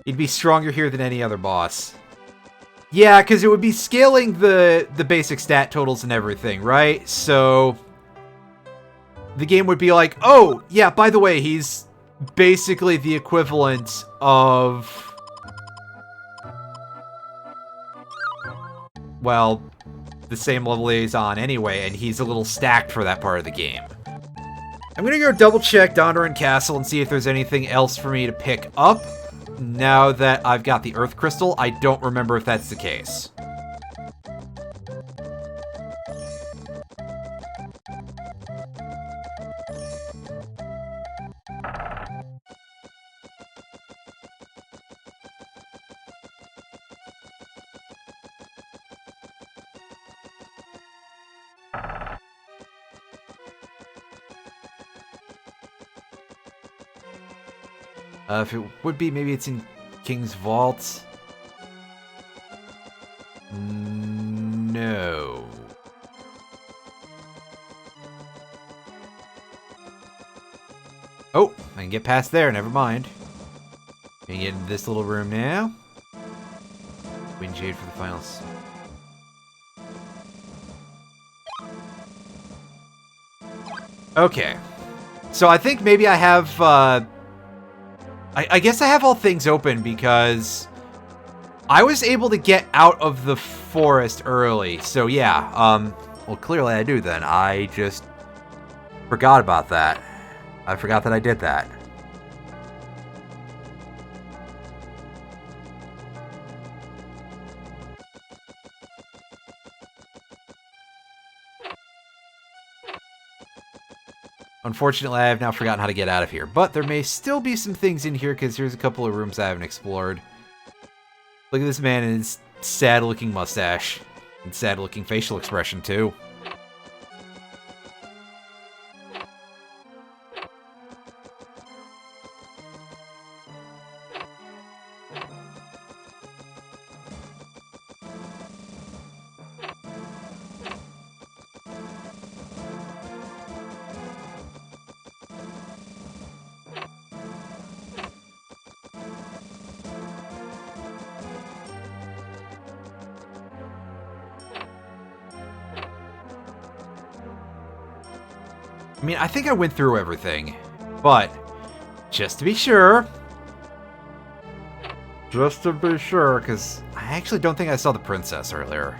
He'd be stronger here than any other boss. Yeah, because it would be scaling the basic stat totals and everything, right? So the game would be like, oh, yeah, by the way, he's basically the equivalent of... well, the same level he's on anyway, and he's a little stacked for that part of the game. I'm gonna go double check Dondoran Castle and see if there's anything else for me to pick up. Now that I've got the Earth Crystal, I don't remember if that's the case. If it would be, maybe it's in King's Vault. No. Oh, I can get past there, never mind. Can get into this little room now. Wind Jade for the finals. Okay. So I think maybe I have, I guess I have all things open because I was able to get out of the forest early. So yeah, well clearly I do then. I just forgot about that. I forgot that I did that. Unfortunately, I have now forgotten how to get out of here. But there may still be some things in here, because here's a couple of rooms I haven't explored. Look at this man and his sad-looking mustache. And sad-looking facial expression, too. I mean, I think I went through everything, but just to be sure, because I actually don't think I saw the princess earlier.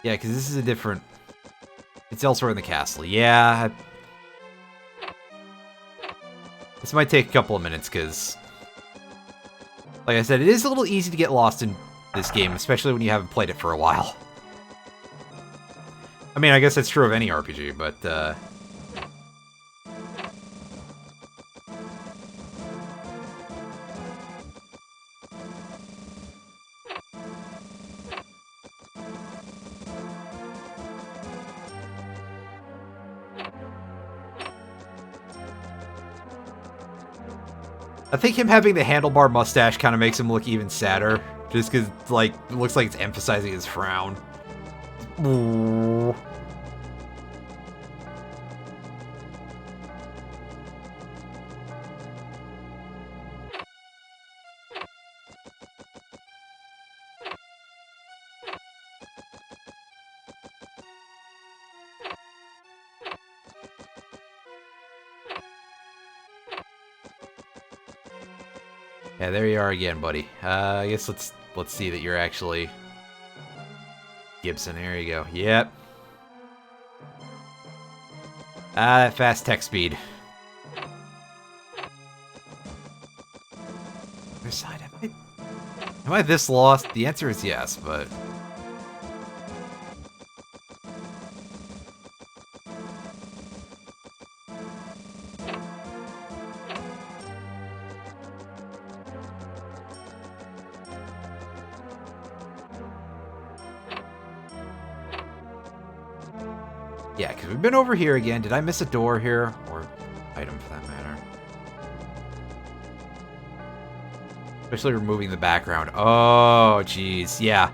Yeah, because this is a different... It's elsewhere in the castle. Yeah. This might take a couple of minutes, because... Like I said, it is a little easy to get lost in this game, especially when you haven't played it for a while. I mean, I guess that's true of any RPG, but, I think him having the handlebar mustache kind of makes him look even sadder. Just because, like, it looks like it's emphasizing his frown. Ooh. Yeah, there you are again, buddy. I guess let's see that you're actually Gibson. There you go. Yep. That fast text speed. Other side, am I this lost? The answer is yes, but... Yeah, because we've been over here again. Did I miss a door here? Or item, for that matter. Especially removing the background. Oh, jeez. Yeah.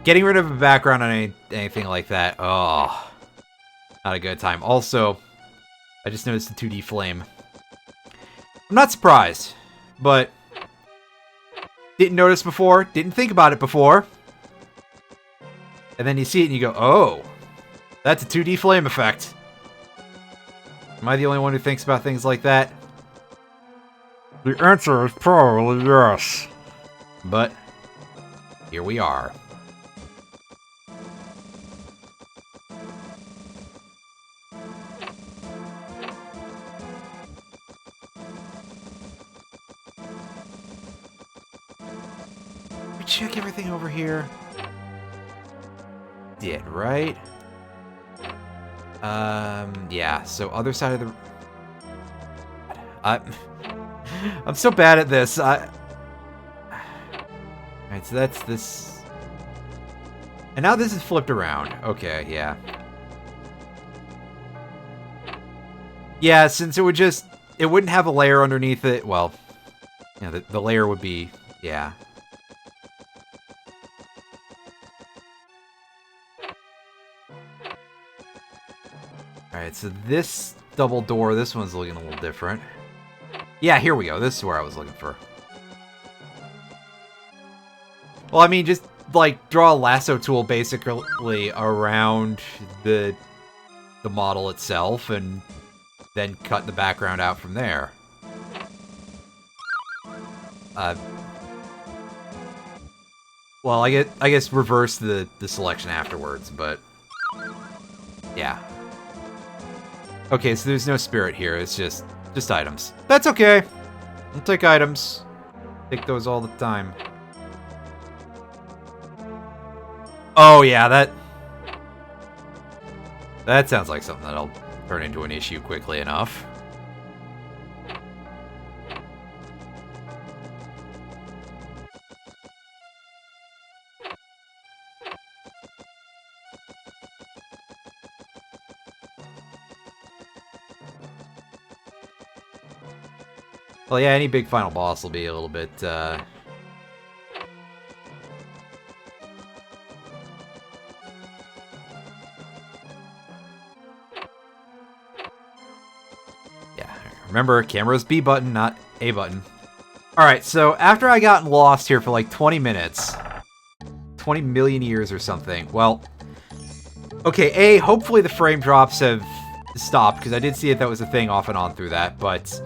Getting rid of a background on anything like that. Oh. Not a good time. Also, I just noticed the 2D flame. I'm not surprised. But... Didn't notice before. Didn't think about it before. And then you see it and you go, oh. That's a 2D flame effect. Am I the only one who thinks about things like that? The answer is probably yes. But, here we are. We check everything over here. Did, right? Yeah, so other side of the... I'm so bad at this. Alright, so that's this. And now this is flipped around. Okay, yeah. Yeah, since it wouldn't have a layer underneath it. Well, yeah, the layer would be, yeah. Alright, so this double door, this one's looking a little different. Yeah, here we go. This is where I was looking for. Well, I mean, just, like, draw a lasso tool basically around the model itself, and then cut the background out from there. Well, I guess reverse the selection afterwards, but yeah. Okay, so there's no spirit here. It's just items. That's okay. I'll take items. Take those all the time. Oh yeah, that sounds like something that'll turn into an issue quickly enough. Well, yeah, any big final boss will be a little bit, yeah, remember, camera's B button, not A button. Alright, so after I got lost here for like 20 minutes, 20 million years or something, well, okay, hopefully the frame drops have stopped, because I did see that was a thing off and on through that, but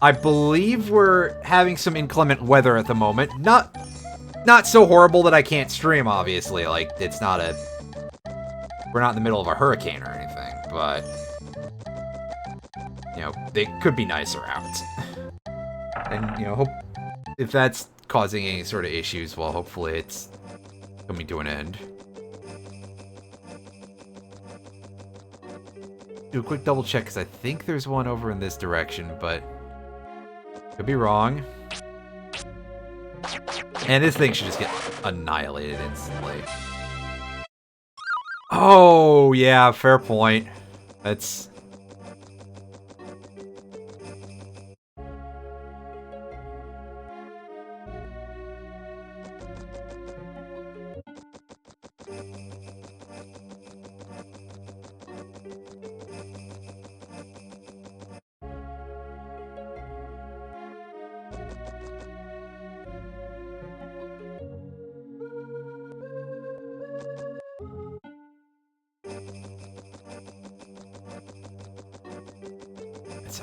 I believe we're having some inclement weather at the moment. Not so horrible that I can't stream, obviously. Like, it's not a... We're not in the middle of a hurricane or anything, but... You know, they could be nicer out. And, you know, if that's causing any sort of issues, well, hopefully it's coming to an end. Do a quick double check, because I think there's one over in this direction, but... Could be wrong. And this thing should just get annihilated instantly. Oh, yeah, fair point. That's...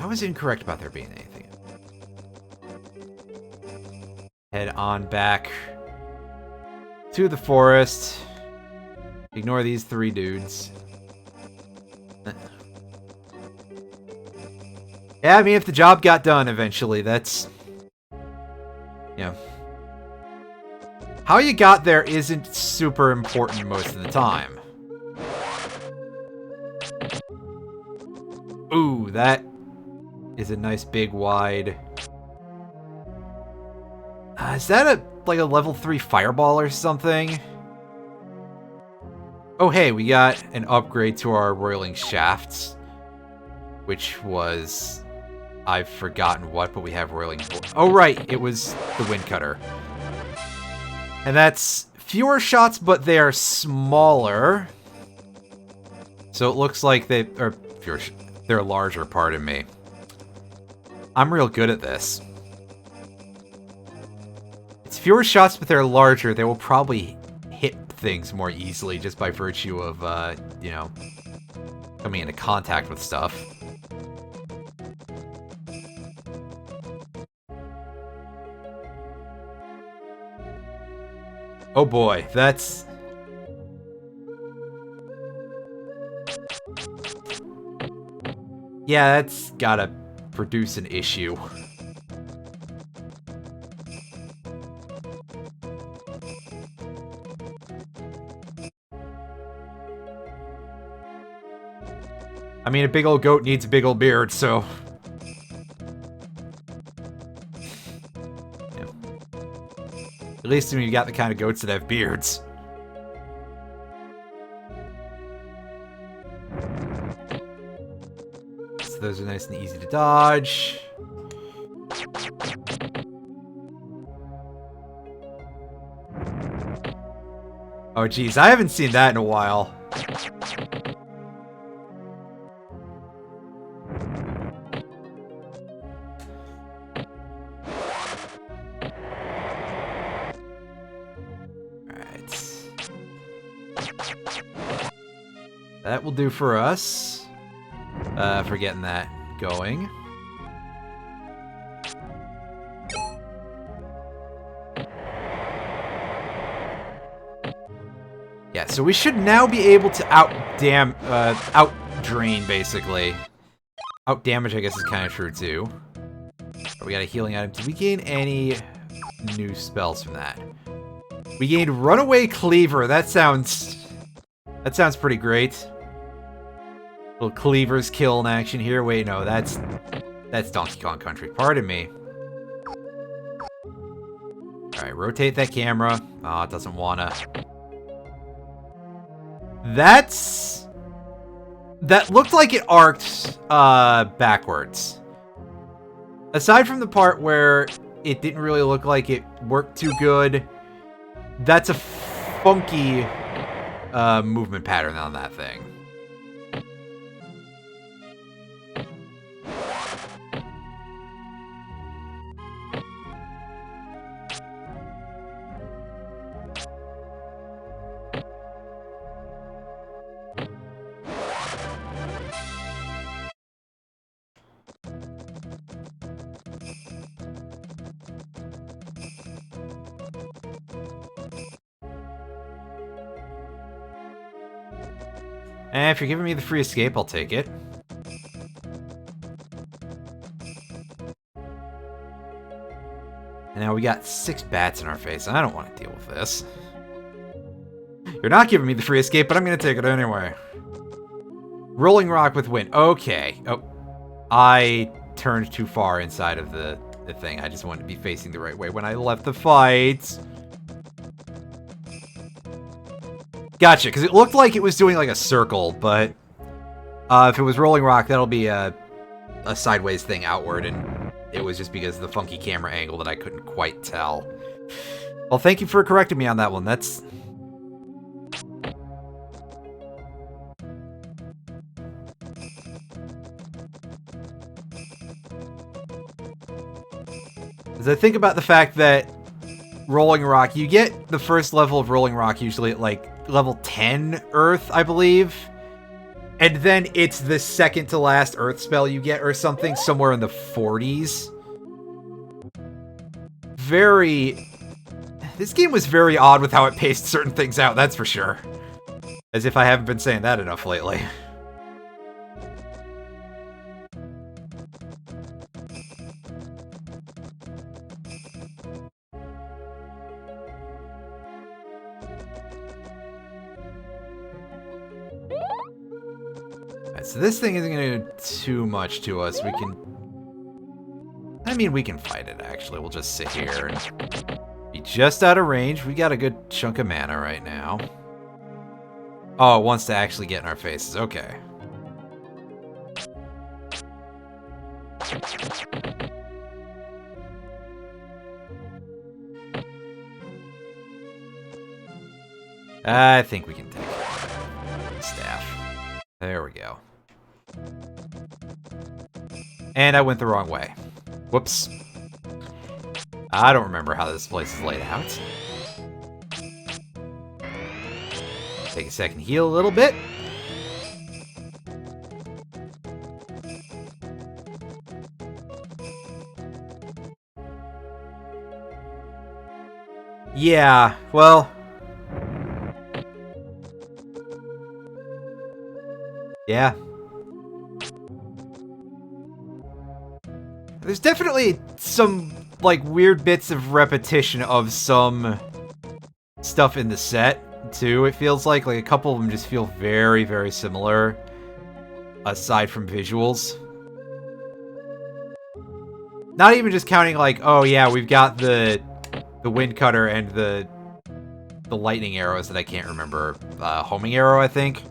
I was incorrect about there being anything. Head on back to the forest. Ignore these three dudes. Yeah, I mean, if the job got done eventually, that's... Yeah. How you got there isn't super important most of the time. Ooh, that is a nice big wide... is that like a level 3 fireball or something? Oh hey, we got an upgrade to our roiling shafts. Which was... I've forgotten what, but we have roiling... Oh right, it was the wind cutter. And that's fewer shots, but they are smaller. So it looks like they... Or fewer... They're larger, pardon me. I'm real good at this. It's fewer shots, but they're larger. They will probably hit things more easily just by virtue of, you know, coming into contact with stuff. Oh boy, that's... Yeah, that's gotta produce an issue. I mean, a big old goat needs a big old beard, so... At least when you got the kind of goats that have beards. So those are nice and easy to dodge. Oh geez, I haven't seen that in a while. That will do for us. For getting that going. Yeah, so we should now be able to out-drain, basically. Out-damage, I guess, is kind of true, too. We got a healing item. Did we gain any new spells from that? We gained Runaway Cleaver. That sounds pretty great. Little Cleaver's kill in action here. Wait, no, that's Donkey Kong Country. Pardon me. Alright, rotate that camera. Oh, it doesn't wanna. That looked like it arced backwards. Aside from the part where it didn't really look like it worked too good, that's a funky movement pattern on that thing. And if you're giving me the free escape, I'll take it. And now we got 6 bats in our face, and I don't want to deal with this. You're not giving me the free escape, but I'm going to take it anyway. Rolling rock with wind. Okay. Oh, I turned too far inside of the thing. I just wanted to be facing the right way when I left the fight. Gotcha, because it looked like it was doing like a circle, but if it was rolling rock, that'll be a sideways thing outward, and it was just because of the funky camera angle that I couldn't quite tell. Well, thank you for correcting me on that one. That's... As I think about the fact that Rolling Rock, you get the first level of Rolling Rock usually at like level 10 Earth, I believe. And then it's the second to last Earth spell you get or something, somewhere in the 40s. This game was very odd with how it paced certain things out, that's for sure. As if I haven't been saying that enough lately. So this thing isn't going to do too much to us. We can fight it, actually. We'll just sit here and be just out of range. We got a good chunk of mana right now. Oh, it wants to actually get in our faces. Okay. I think we can take it. Staff. There we go. And I went the wrong way. Whoops. I don't remember how this place is laid out. Take a second, heal a little bit. Yeah, well... yeah. There's definitely some, like, weird bits of repetition of some stuff in the set, too. It feels like a couple of them just feel very, very similar, aside from visuals. Not even just counting, like, oh yeah, we've got the the wind cutter and the lightning arrows that I can't remember. Homing arrow, I think.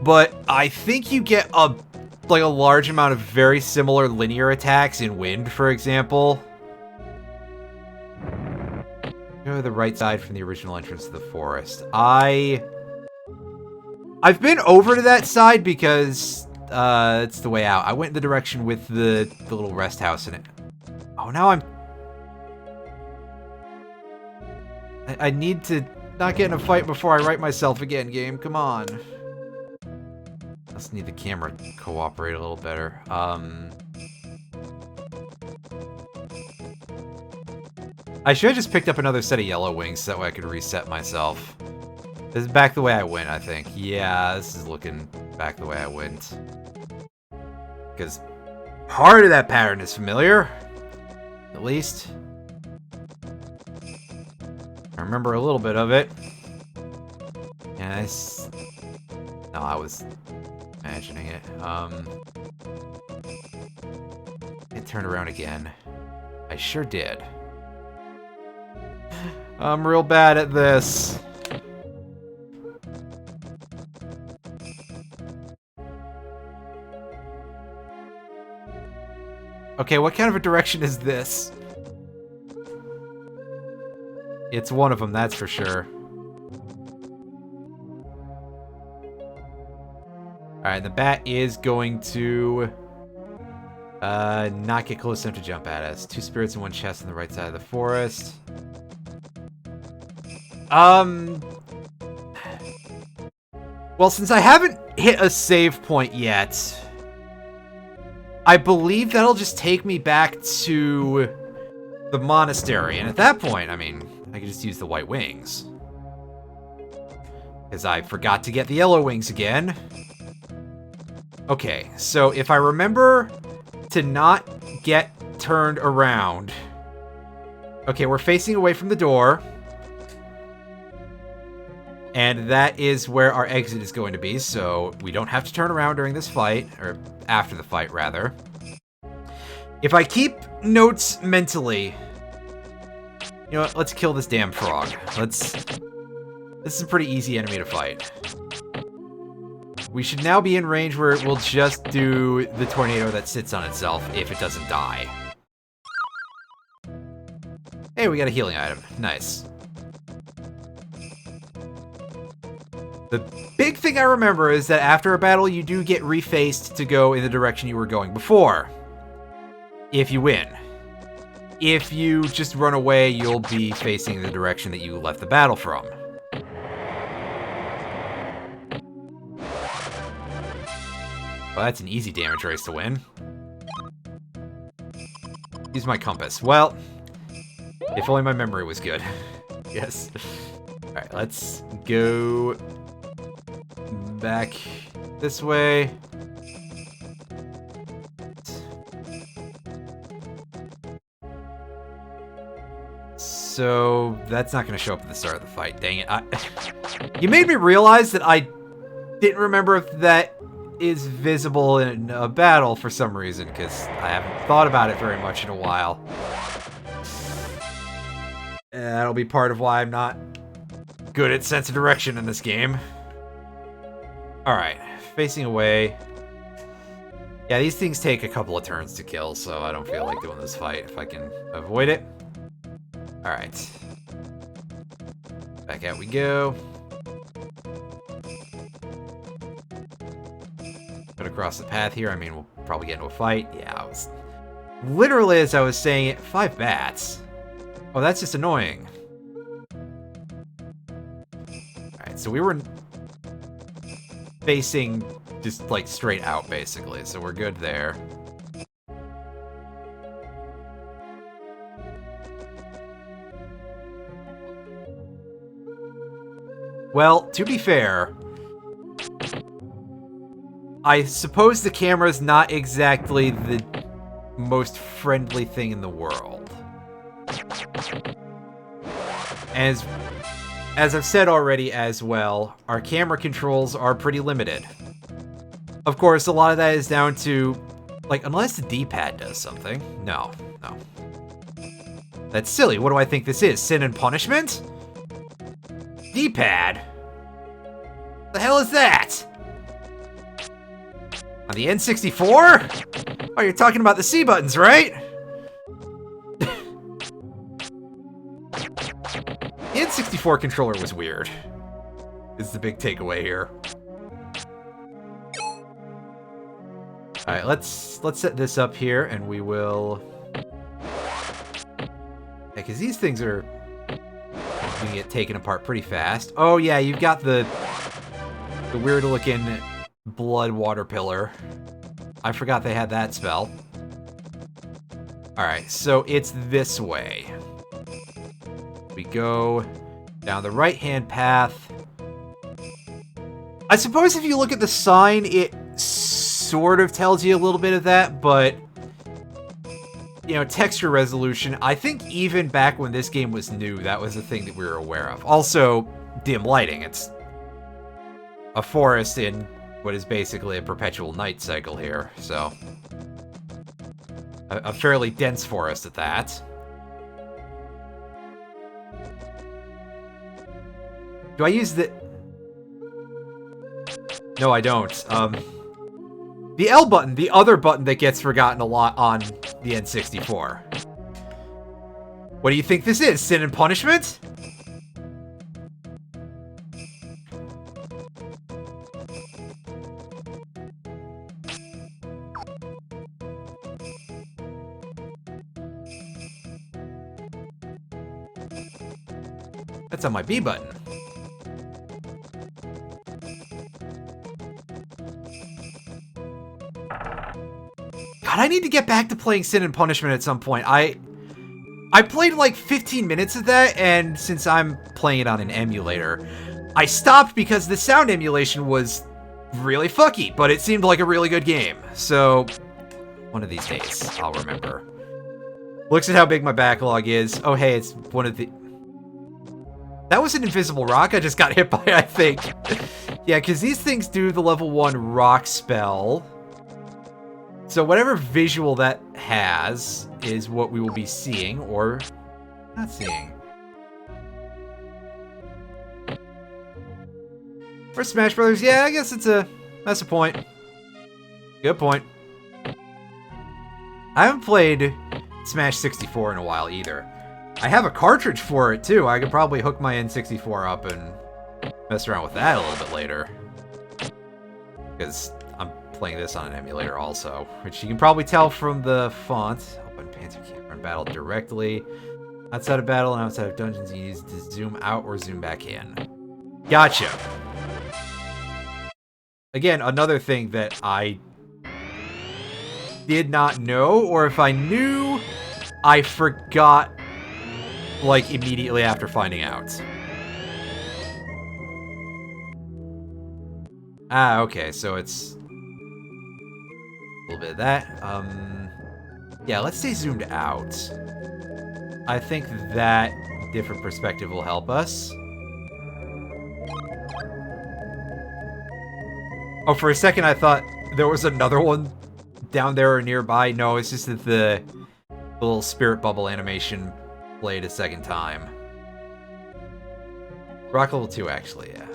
But I think you get a large amount of very similar linear attacks in wind, for example. Go to the right side from the original entrance to the forest. I've been over to that side because it's the way out. I went in the direction with the little rest house in it. Oh, now I need to not get in a fight before I write myself again, game. Come on. I just need the camera to cooperate a little better. I should have just picked up another set of yellow wings so that way I could reset myself. This is back the way I went, I think. Yeah, this is looking back the way I went. Because part of that pattern is familiar. At least. I remember a little bit of it. Yes. No, I was imagining it. It turned around again. I sure did. I'm real bad at this. Okay, what kind of a direction is this? It's one of them, that's for sure. Alright, the bat is going to not get close enough to jump at us. 2 spirits and 1 chest on the right side of the forest. Well, since I haven't hit a save point yet, I believe that'll just take me back to the monastery. And at that point, I mean, I could just use the white wings. Because I forgot to get the yellow wings again. Okay, so if I remember to not get turned around. Okay, we're facing away from the door. And that is where our exit is going to be, so we don't have to turn around during this fight, or after the fight, rather. If I keep notes mentally... You know what, let's kill this damn frog. This is a pretty easy enemy to fight. We should now be in range where it will just do the tornado that sits on itself if it doesn't die. Hey, we got a healing item. Nice. The big thing I remember is that after a battle, you do get refaced to go in the direction you were going before. If you win. If you just run away, you'll be facing the direction that you left the battle from. Well, that's an easy damage race to win. Use my compass. Well, if only my memory was good. Yes. Alright, let's go back this way. So, that's not going to show up at the start of the fight. Dang it. You made me realize that I didn't remember if that is visible in a battle for some reason, because I haven't thought about it very much in a while. And that'll be part of why I'm not good at sense of direction in this game. Alright, facing away. Yeah, these things take a couple of turns to kill, so I don't feel like doing this fight if I can avoid it. Alright. Back out we go. Put across the path here. I mean, we'll probably get into a fight. Yeah, I was... Literally, as I was saying it, 5 bats. Oh, that's just annoying. Alright, so we were facing just, like, straight out, basically. So we're good there. Well, to be fair, I suppose the camera's not exactly the most friendly thing in the world. As I've said already as well, our camera controls are pretty limited. Of course, a lot of that is down to, like, unless the D-pad does something. No. That's silly. What do I think this is? Sin and punishment? D-pad? The hell is that? On the N64? Oh, you're talking about the C buttons, right? The N64 controller was weird. Is the big takeaway here. Alright, let's set this up here, and we will... Yeah, because these things are going to get taken apart pretty fast. Oh yeah, you've got the weird-looking blood water pillar. I forgot they had that spell. Alright, so it's this way. We go down the right-hand path. I suppose if you look at the sign, it sort of tells you a little bit of that, but... You know, texture resolution, I think even back when this game was new, that was a thing that we were aware of. Also, dim lighting. It's a forest in what is basically a perpetual night cycle here, so... A fairly dense forest at that. Do I use the... No, I don't. The L button, the other button that gets forgotten a lot on the N64. What do you think this is? Sin and punishment? That's on my B button. God, I need to get back to playing Sin and Punishment at some point. I played like 15 minutes of that, and since I'm playing it on an emulator, I stopped because the sound emulation was really fucky, but it seemed like a really good game. So, one of these days, I'll remember. Looks at how big my backlog is. Oh, hey, it's one of the... That was an invisible rock I just got hit by, I think. Yeah, because these things do the level 1 rock spell. So whatever visual that has is what we will be seeing, or not seeing. For Smash Brothers, yeah, I guess that's a point. Good point. I haven't played Smash 64 in a while either. I have a cartridge for it too. I could probably hook my N64 up and mess around with that a little bit later. Because I'm playing this on an emulator also, which you can probably tell from the font. Open Panzer camera and battle directly. Outside of battle and outside of dungeons, you use to zoom out or zoom back in. Gotcha. Again, another thing that I did not know, or if I knew, I forgot, like, immediately after finding out. Ah, okay, so it's a little bit of that. Yeah, let's stay zoomed out. I think that different perspective will help us. Oh, for a second I thought there was another one down there or nearby. No, it's just that the little spirit bubble animation played a second time. Rock level 2, actually, yeah.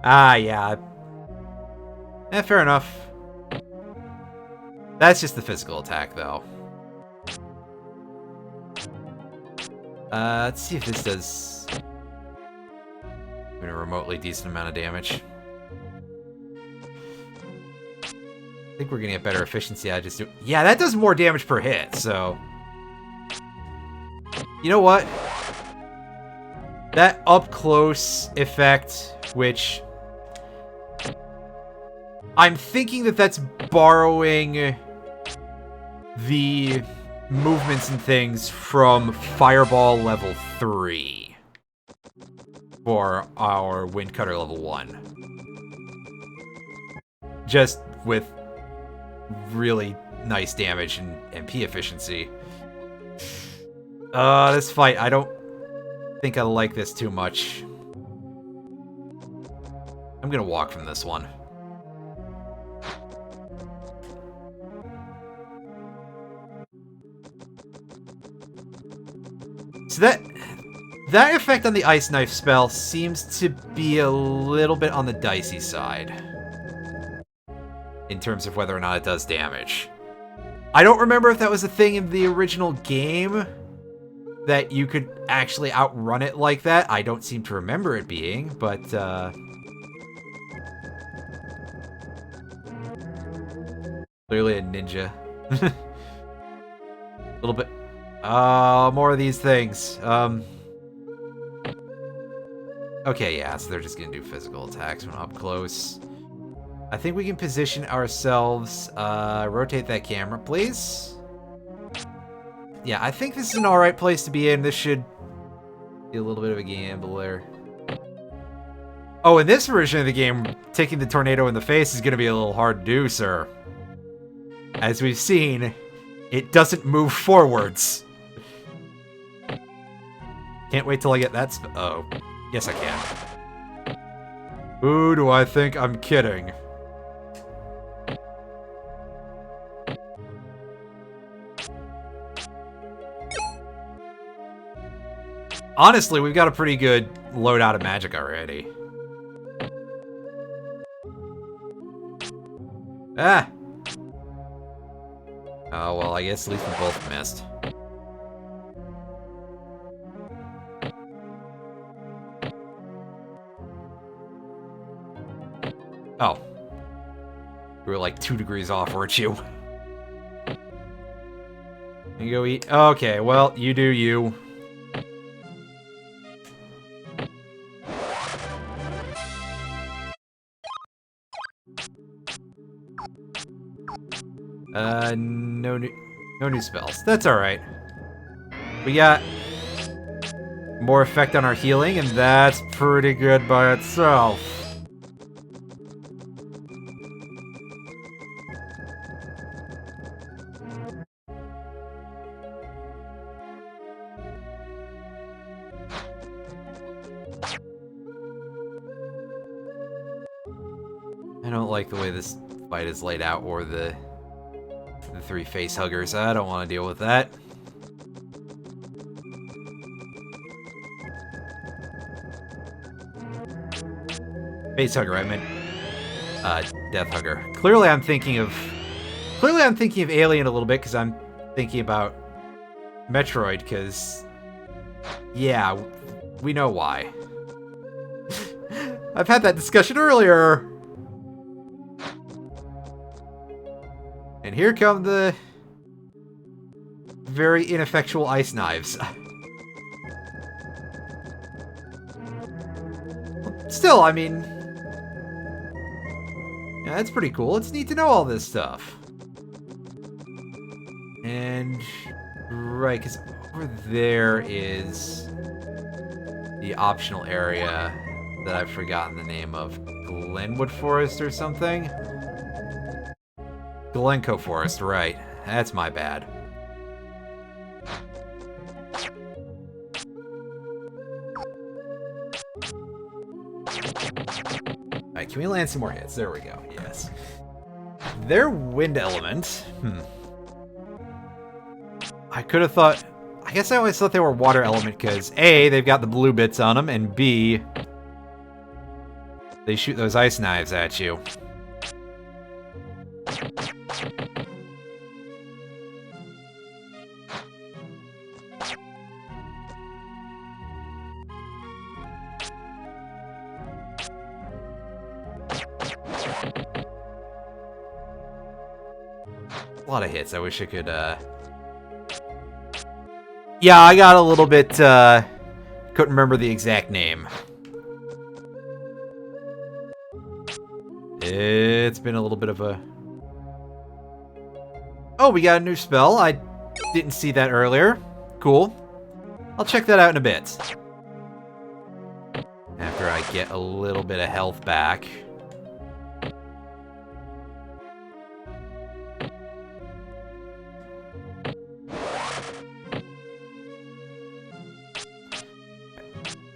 Ah, yeah. Fair enough. That's just the physical attack, though. Let's see if this does even a remotely decent amount of damage. I think we're gonna get better efficiency. Yeah, that does more damage per hit, so... You know what? That up-close effect, which... I'm thinking that that's borrowing the movements and things from Fireball level 3 for our Wind Cutter level 1. Just with really nice damage and MP efficiency. This fight, I don't think I like this too much. I'm gonna walk from this one. So that effect on the Ice Knife spell seems to be a little bit on the dicey side. In terms of whether or not it does damage. I don't remember if that was a thing in the original game. That you could actually outrun it like that. I don't seem to remember it being, but, clearly a ninja. A little bit. More of these things. Okay, yeah, so they're just gonna do physical attacks when up close. I think we can position ourselves, rotate that camera, please. Yeah, I think this is an alright place to be in. This should be a little bit of a gambler. Oh, in this version of the game, taking the tornado in the face is going to be a little hard to do, sir. As we've seen, it doesn't move forwards. Can't wait till I get that oh, yes I can. Who do I think I'm kidding? Honestly, we've got a pretty good loadout of magic already. Ah! Oh, well, I guess at least we both missed. Oh. We were like 2 degrees off, weren't you? You go eat. Okay, well, you do you. No new spells. That's alright. We got more effect on our healing, and that's pretty good by itself. I don't like the way this fight is laid out, or the 3 face huggers. I don't want to deal with that. Face hugger, I meant death hugger. Clearly I'm thinking of Alien a little bit because I'm thinking about Metroid, because yeah, we know why. I've had that discussion earlier. And here come the very ineffectual ice knives. Still, I mean, yeah, that's pretty cool. It's neat to know all this stuff. And, right, because over there is the optional area that I've forgotten the name of. Glenwood Forest or something? Glencoe Forest, right. That's my bad. Alright, can we land some more hits? There we go, yes. Their wind element. I could have thought... I guess I always thought they were water element because A, they've got the blue bits on them, and B, they shoot those ice knives at you. A lot of hits. I wish I could, Yeah, I got a little bit, couldn't remember the exact name. It's been a little bit of a... Oh, we got a new spell. I didn't see that earlier. Cool. I'll check that out in a bit. After I get a little bit of health back.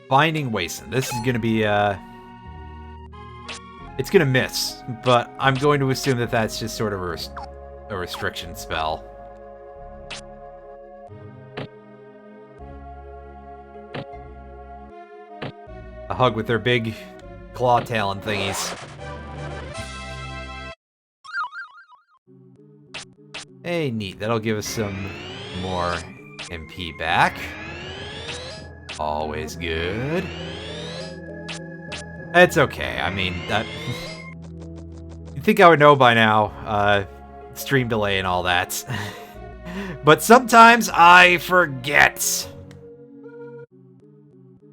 Binding Wasteland. This is going to be, it's going to miss, but I'm going to assume that that's just sort of a restriction spell. hug with their big claw talon thingies. Hey, neat. That'll give us some more MP back. Always good. It's okay. I mean, that... You'd think I would know by now. Stream delay and all that. But sometimes I forget.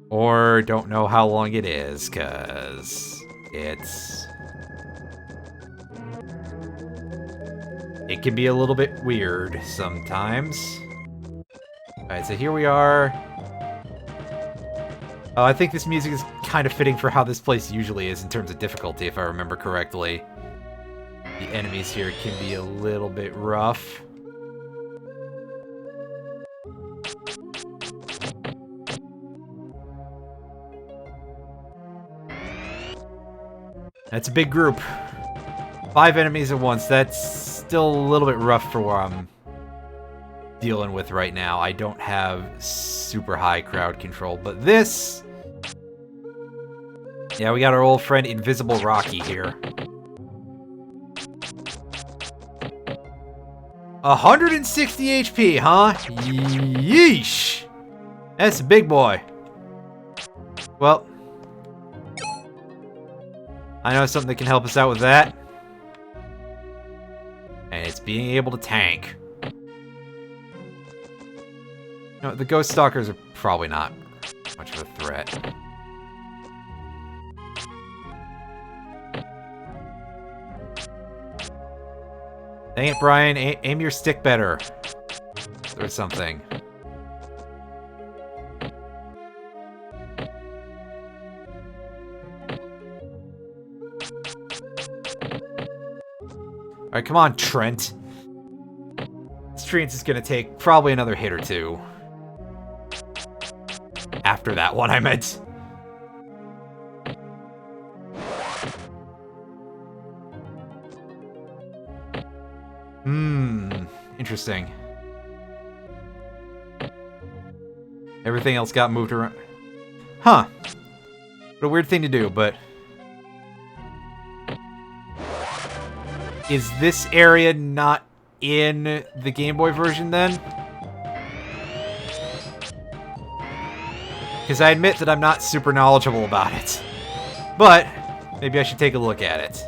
Or don't know how long it is, because it's... It can be a little bit weird sometimes. Alright, so here we are. Oh, I think this music is kind of fitting for how this place usually is in terms of difficulty, if I remember correctly. The enemies here can be a little bit rough. That's a big group. 5 enemies at once. That's still a little bit rough for what I'm dealing with right now. I don't have super high crowd control, but this... Yeah, we got our old friend Invisible Rocky here. 160 HP, huh? Yeesh! That's a big boy. Well... I know something that can help us out with that. And it's being able to tank. No, the Ghost Stalkers are probably not much of a threat. Dang it, Brian. Aim your stick better. Or something. Alright, come on, Trent. This Trent is gonna take probably another hit or two. After that one, I meant. Interesting. Everything else got moved around. Huh. What a weird thing to do, but... Is this area not in the Game Boy version, then? Because I admit that I'm not super knowledgeable about it. But, maybe I should take a look at it.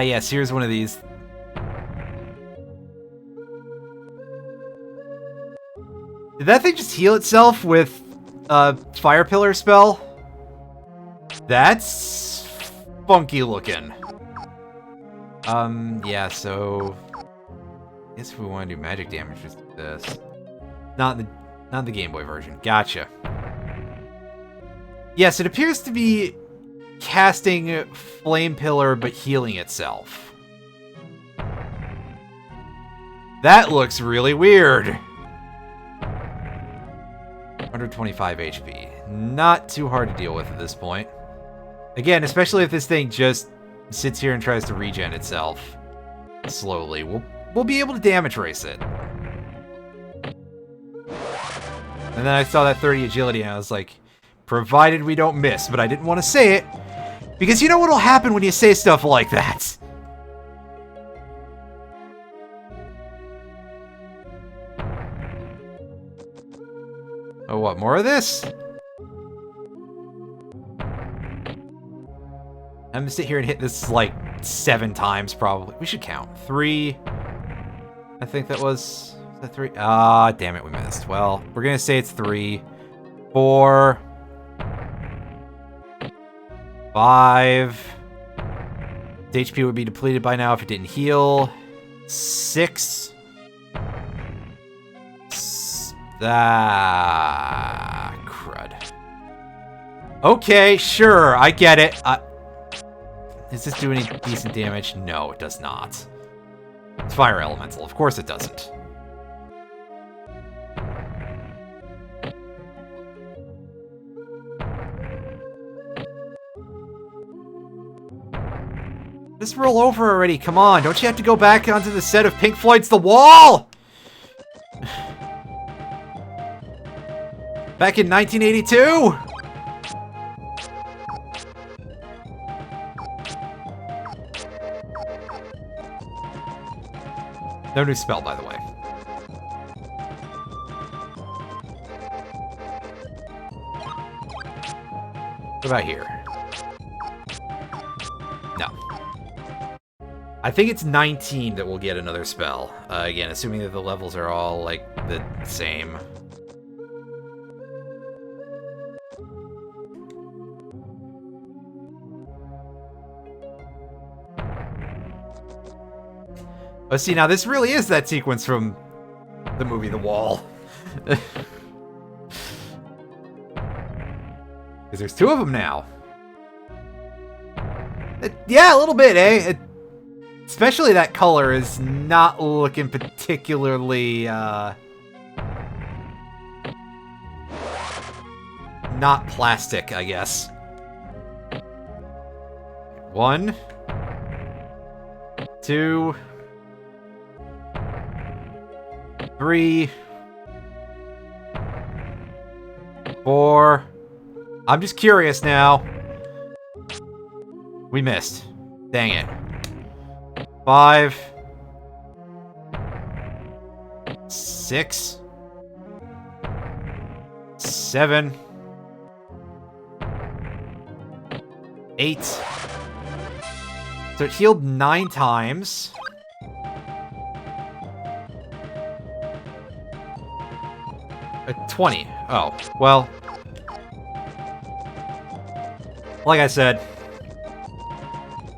Yes, here's one of these. Did that thing just heal itself with a fire pillar spell? That's funky looking. Yeah, so I guess if we want to do magic damage, just do this. Not the Game Boy version. Gotcha. Yes, it appears to be casting Flame Pillar, but healing itself. That looks really weird. 125 HP. Not too hard to deal with at this point. Again, especially if this thing just sits here and tries to regen itself slowly. We'll be able to damage race it. And then I saw that 30 agility and I was like, provided we don't miss, but I didn't want to say it. Because you know what'll happen when you say stuff like that? Oh, what? More of this? I'm gonna sit here and hit this like 7 times probably. We should count. 3. I think that was... Is that 3? Ah, damn it, we missed. Well, we're gonna say it's 3. 4... 5. His HP would be depleted by now if it didn't heal. 6. Crud. Okay, sure, I get it. Does this do any decent damage? No, it does not. It's fire elemental. Of course it doesn't. Just roll over already, come on. Don't you have to go back onto the set of Pink Floyd's The Wall? Back in 1982? No new spell, by the way. What about here? No. I think it's 19 that we'll get another spell. Again, assuming that the levels are all, like, the same. But see, now this really is that sequence from the movie The Wall. Because there's two of them now. Yeah, a little bit, eh? Especially that color is not looking particularly, not plastic, I guess. 1, 2, 3, 4. I'm just curious now. We missed. Dang it. 5, 6, 7, 8. So it healed 9 times. A 20. Oh, well. Like I said,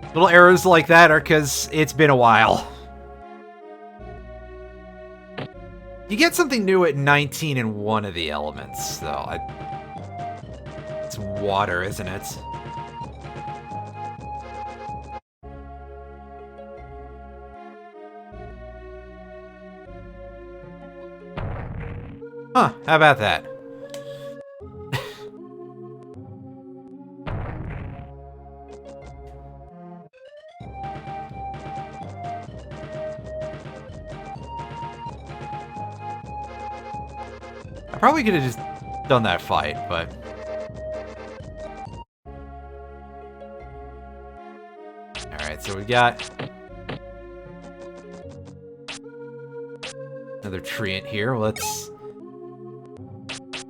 little errors like that are because it's been a while. You get something new at 19 in one of the elements, though. It's water, isn't it? Huh, how about that? I probably could have just done that fight, but... Alright, so we got... another treant here. Let's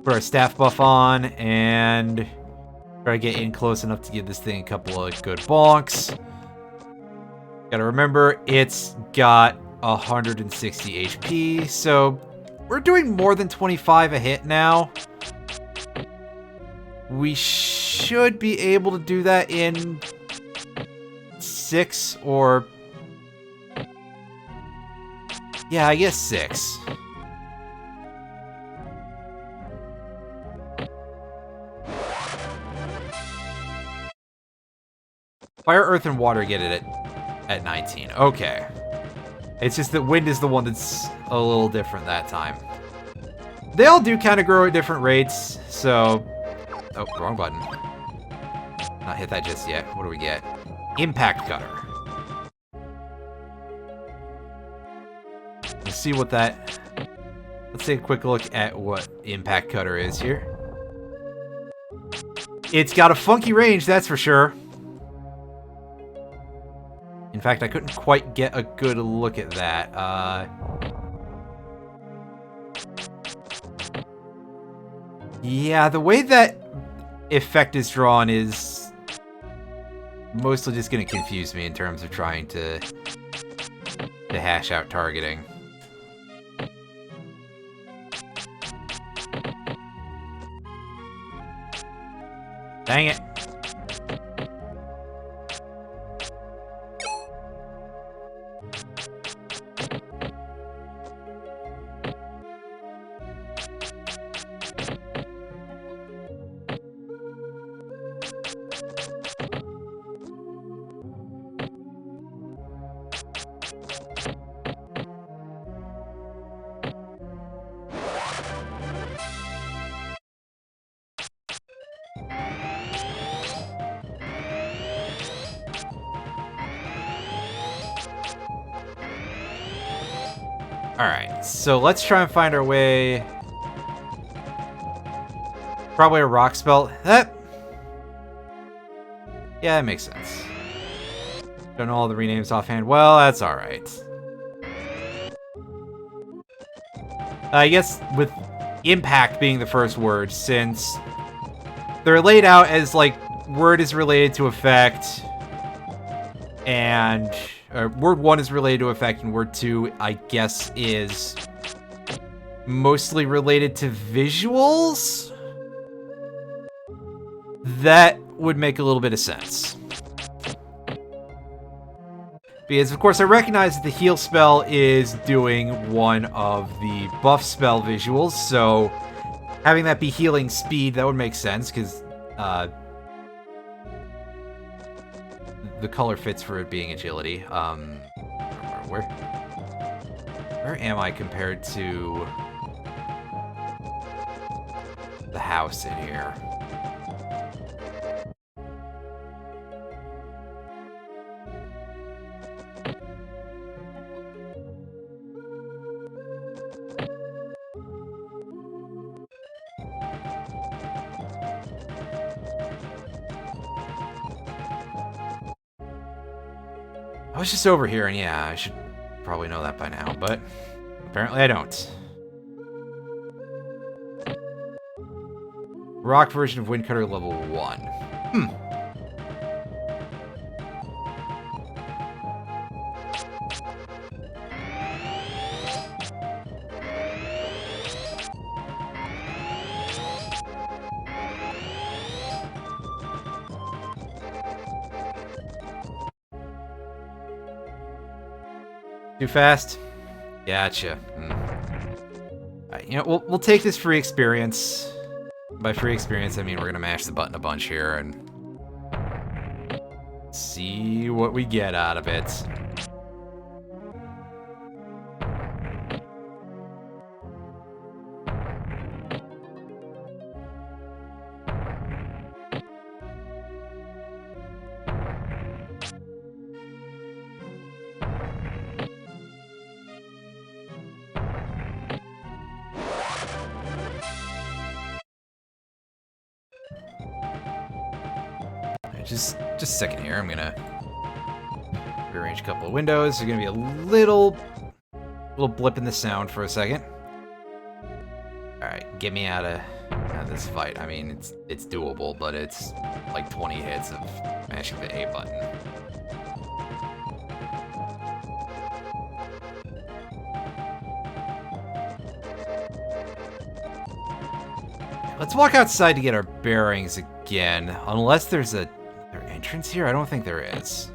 put our staff buff on and try to get in close enough to give this thing a couple of good bonks. Gotta remember, it's got 160 HP, so we're doing more than 25 a hit now. We should be able to do that in 6 or... yeah, I guess 6. Fire, earth, and water get it at 19. Okay. It's just that wind is the one that's a little different that time. They all do kind of grow at different rates, so... oh, wrong button. Not hit that just yet. What do we get? Impact Cutter. Let's see what that... let's take a quick look at what Impact Cutter is here. It's got a funky range, that's for sure. In fact, I couldn't quite get a good look at that. Yeah, the way that effect is drawn is mostly just going to confuse me in terms of trying to hash out targeting. Dang it. Alright, so let's try and find our way. Probably a rock spell. Yeah, that makes sense. Don't know all the renames offhand. Well, that's alright. I guess with impact being the first word, since they're laid out as, like, word is related to effect, and word 1 is related to effect, and word 2, I guess, is mostly related to visuals? That would make a little bit of sense. Because, of course, I recognize that the heal spell is doing one of the buff spell visuals, so having that be healing speed, that would make sense, because the color fits for it being agility. Where am I compared to the house in here? I was just over here, and yeah, I should probably know that by now, but apparently I don't. Rock version of Windcutter level 1. Too fast? Gotcha. Alright, you know, we'll take this free experience. By free experience, I mean we're gonna mash the button a bunch here and see what we get out of it. Just a second here. I'm gonna rearrange a couple of windows. There's gonna be a little blip in the sound for a second. All right, get me out of this fight. I mean, it's doable, but it's like 20 hits of mashing the A button. Let's walk outside to get our bearings again, unless there's a entrance here? I don't think there is.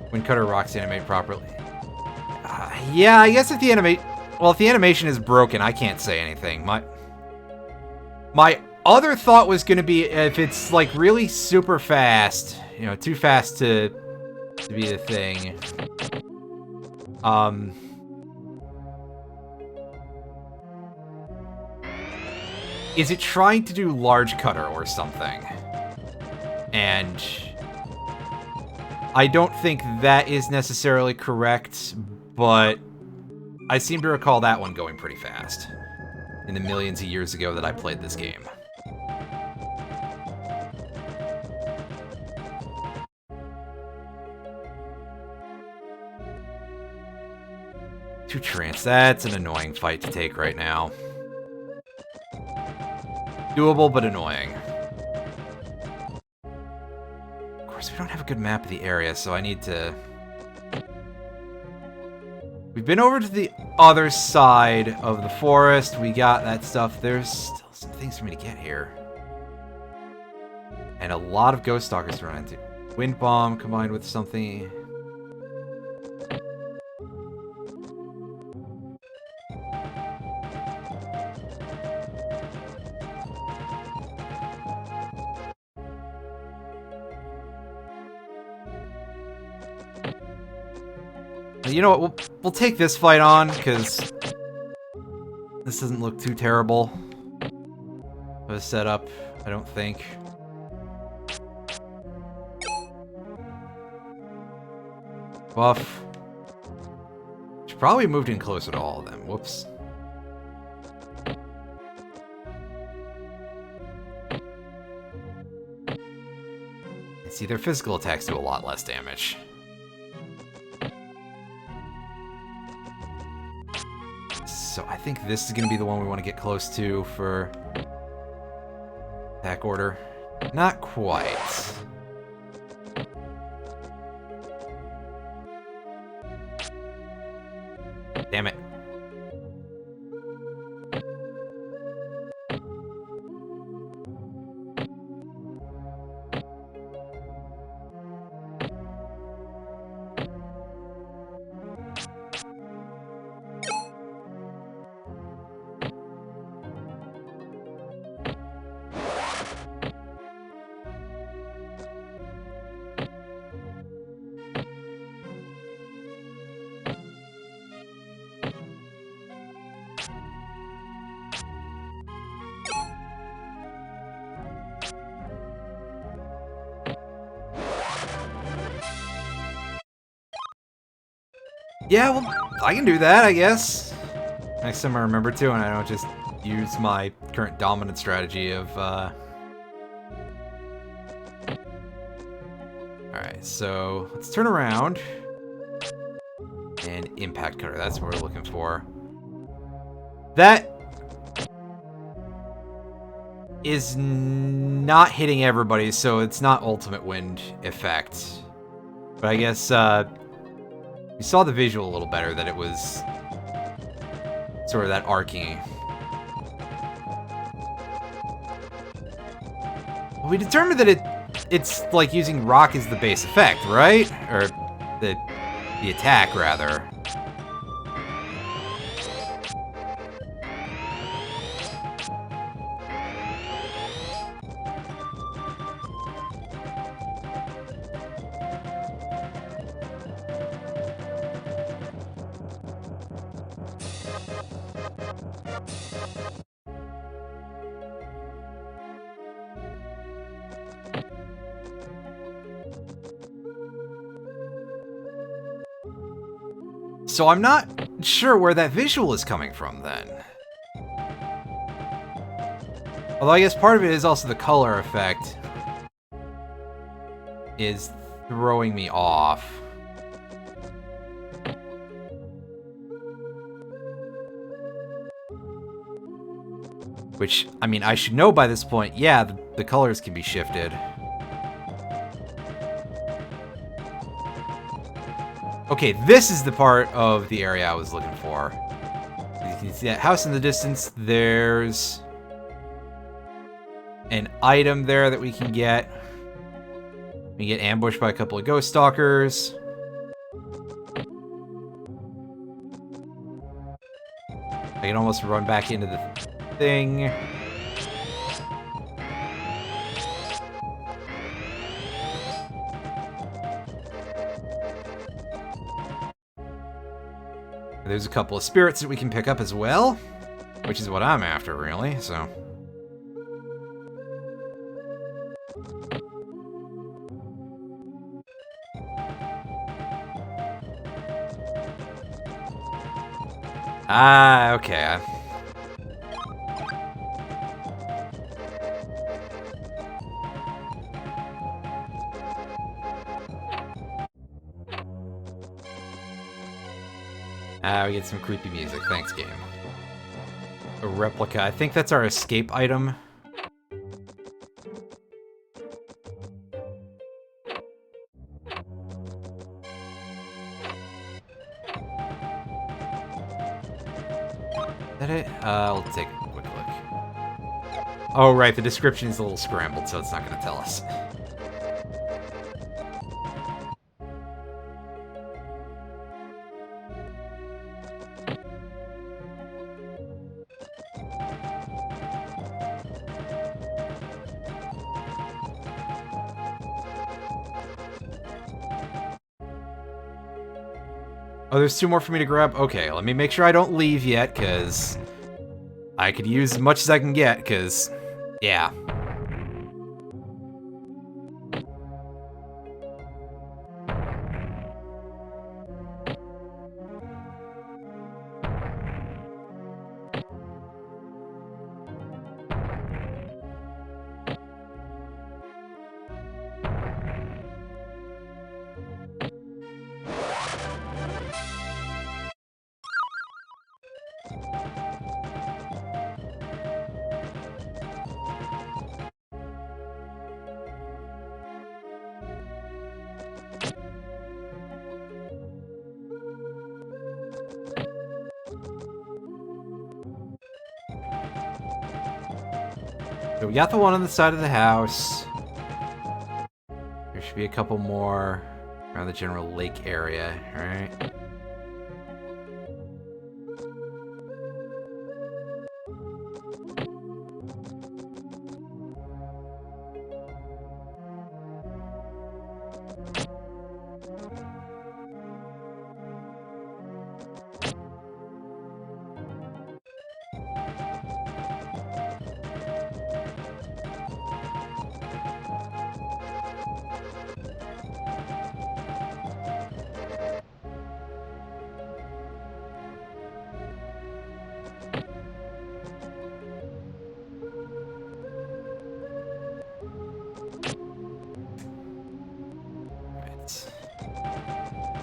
When Cutter rocks animate properly. Yeah, I guess if the animation is broken, I can't say anything. My other thought was going to be if it's like really super fast, you know, too fast to be the thing. Is it trying to do large cutter or something? And I don't think that is necessarily correct, but I seem to recall that one going pretty fast in the millions of years ago that I played this game. Two Trance, that's an annoying fight to take right now. Doable, but annoying. Of course, we don't have a good map of the area, so I need to... We've been over to the other side of the forest. We got that stuff. There's still some things for me to get here. And a lot of Ghost Stalkers to run into. Wind Bomb combined with something... You know what, we'll take this fight on, because this doesn't look too terrible of a setup, I don't think. Buff. Should probably moved in closer to all of them. Whoops. See, their physical attacks do a lot less damage. So I think this is going to be the one we want to get close to for attack order. Not quite. Damn it. Yeah, well, I can do that, I guess. Next time I remember to, and I don't just use my current dominant strategy of, Alright, so let's turn around. And impact cutter, that's what we're looking for. That is not hitting everybody, so it's not ultimate wind effect. But I guess, you saw the visual a little better, that it was sort of that arcing. Well, we determined that it's like using rock as the base effect, right? Or the attack, rather. So I'm not sure where that visual is coming from, then. Although I guess part of it is also the color effect is throwing me off. Which, I mean, I should know by this point, yeah, the colors can be shifted. Okay, this is the part of the area I was looking for. You can see that house in the distance. There's an item there that we can get. We get ambushed by a couple of ghost stalkers. I can almost run back into the thing. There's a couple of spirits that we can pick up as well, which is what I'm after, really, so. Ah, okay. We get some creepy music. Thanks, game. A replica. I think that's our escape item. Is that it? I'll take a quick look. Oh, right. The description is a little scrambled, so it's not going to tell us. Oh, there's 2 more for me to grab? Okay, let me make sure I don't leave yet, because I could use as much as I can get, because, yeah. So we got the one on the side of the house. There should be a couple more around the general lake area, right?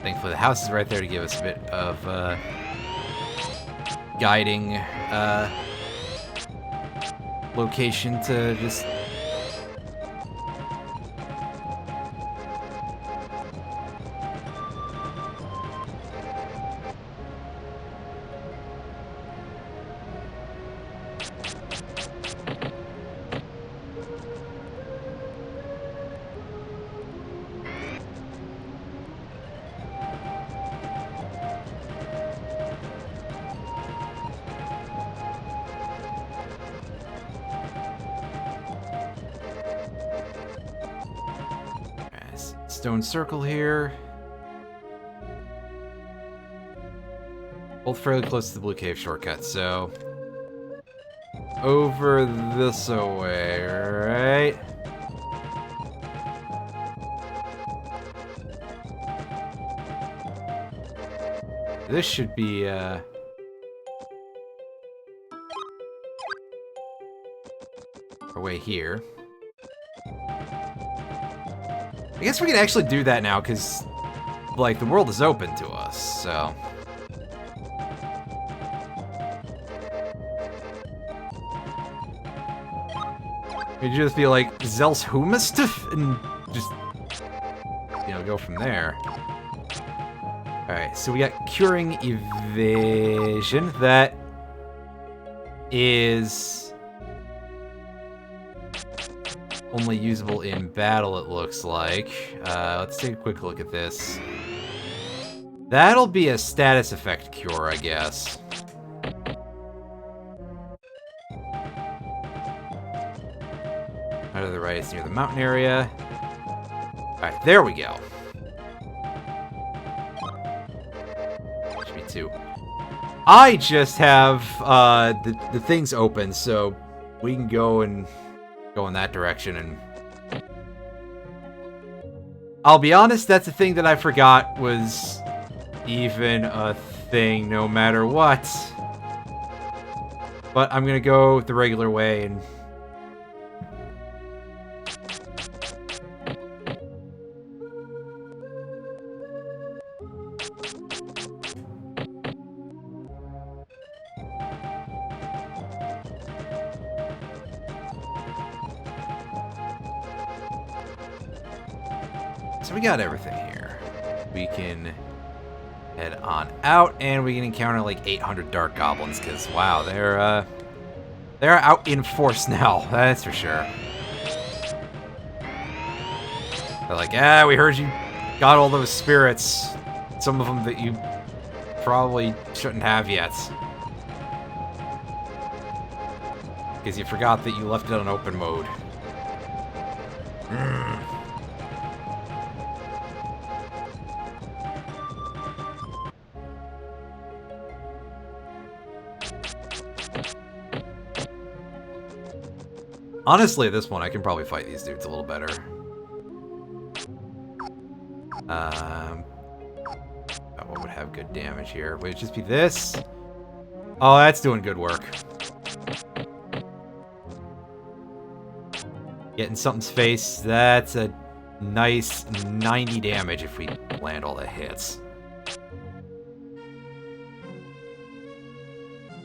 Thankfully, the house is right there to give us a bit of guiding location to just... Stone circle here. Both fairly close to the Blue Cave shortcut, so... over this way, right? This should be, our way here. I guess we can actually do that now, because, like, the world is open to us, so... You just be like, Zelshumistuf, and just, you know, go from there. Alright, so we got Curing Evasion. That is... only usable in battle, it looks like. Let's take a quick look at this. That'll be a status effect cure, I guess. Out of the right, it's near the mountain area. Alright, there we go. Should be 2. I just have the things open, so we can go and go in that direction. And I'll be honest, that's a thing that I forgot was even a thing no matter what. But I'm gonna go the regular way and... So we got everything here. We can head on out, and we can encounter like 800 dark goblins, because wow, they're out in force now, that's for sure. They're like, we heard you got all those spirits, some of them that you probably shouldn't have yet. Because you forgot that you left it on open mode. Honestly, at this point, I can probably fight these dudes a little better. What would have good damage here? Would it just be this? Oh, that's doing good work. Getting something's face. That's a nice 90 damage if we land all the hits.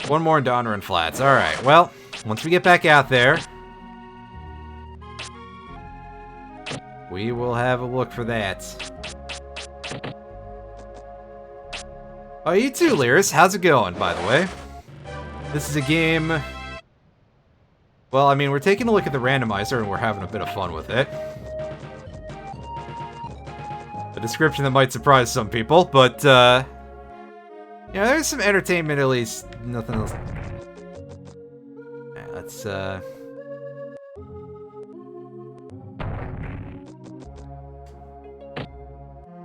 One more in Donner Flats. Alright, well, once we get back out there, we will have a look for that. Oh, you too, Lyris. How's it going, by the way? This is a game Well, I mean, we're taking a look at the randomizer, and we're having a bit of fun with it. A description that might surprise some people, but, yeah, there's some entertainment, at least. Nothing else. Yeah, let's,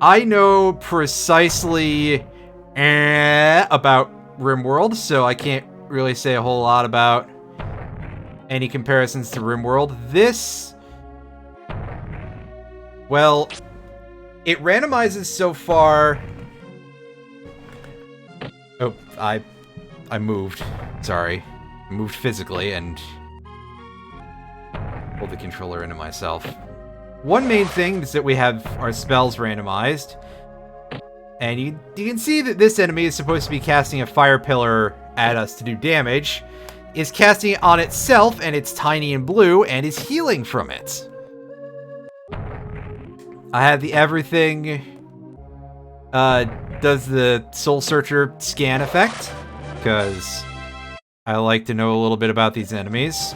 I know precisely about RimWorld, so I can't really say a whole lot about any comparisons to RimWorld. This, well, it randomizes so far. Oh, I moved. Sorry. I moved physically and pulled the controller into myself. One main thing is that we have our spells randomized. And you can see that this enemy is supposed to be casting a fire pillar at us to do damage. Is casting it on itself, and it's tiny and blue, and is healing from it. I have the everything does the Soul Searcher scan effect, because I like to know a little bit about these enemies.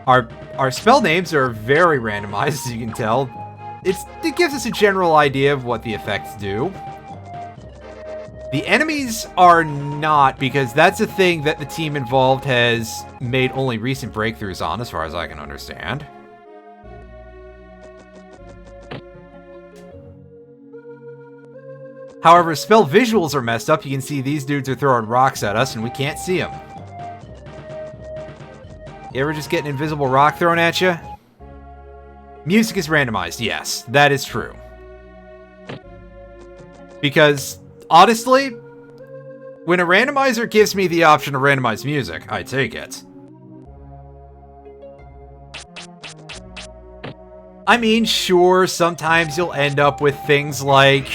Our spell names are very randomized, as you can tell. It gives us a general idea of what the effects do. The enemies are not, because that's a thing that the team involved has made only recent breakthroughs on, as far as I can understand. However, spell visuals are messed up. You can see these dudes are throwing rocks at us, and we can't see them. You ever just get an invisible rock thrown at you? Music is randomized, yes, that is true. Because, honestly, when a randomizer gives me the option to randomize music, I take it. I mean, sure, sometimes you'll end up with things like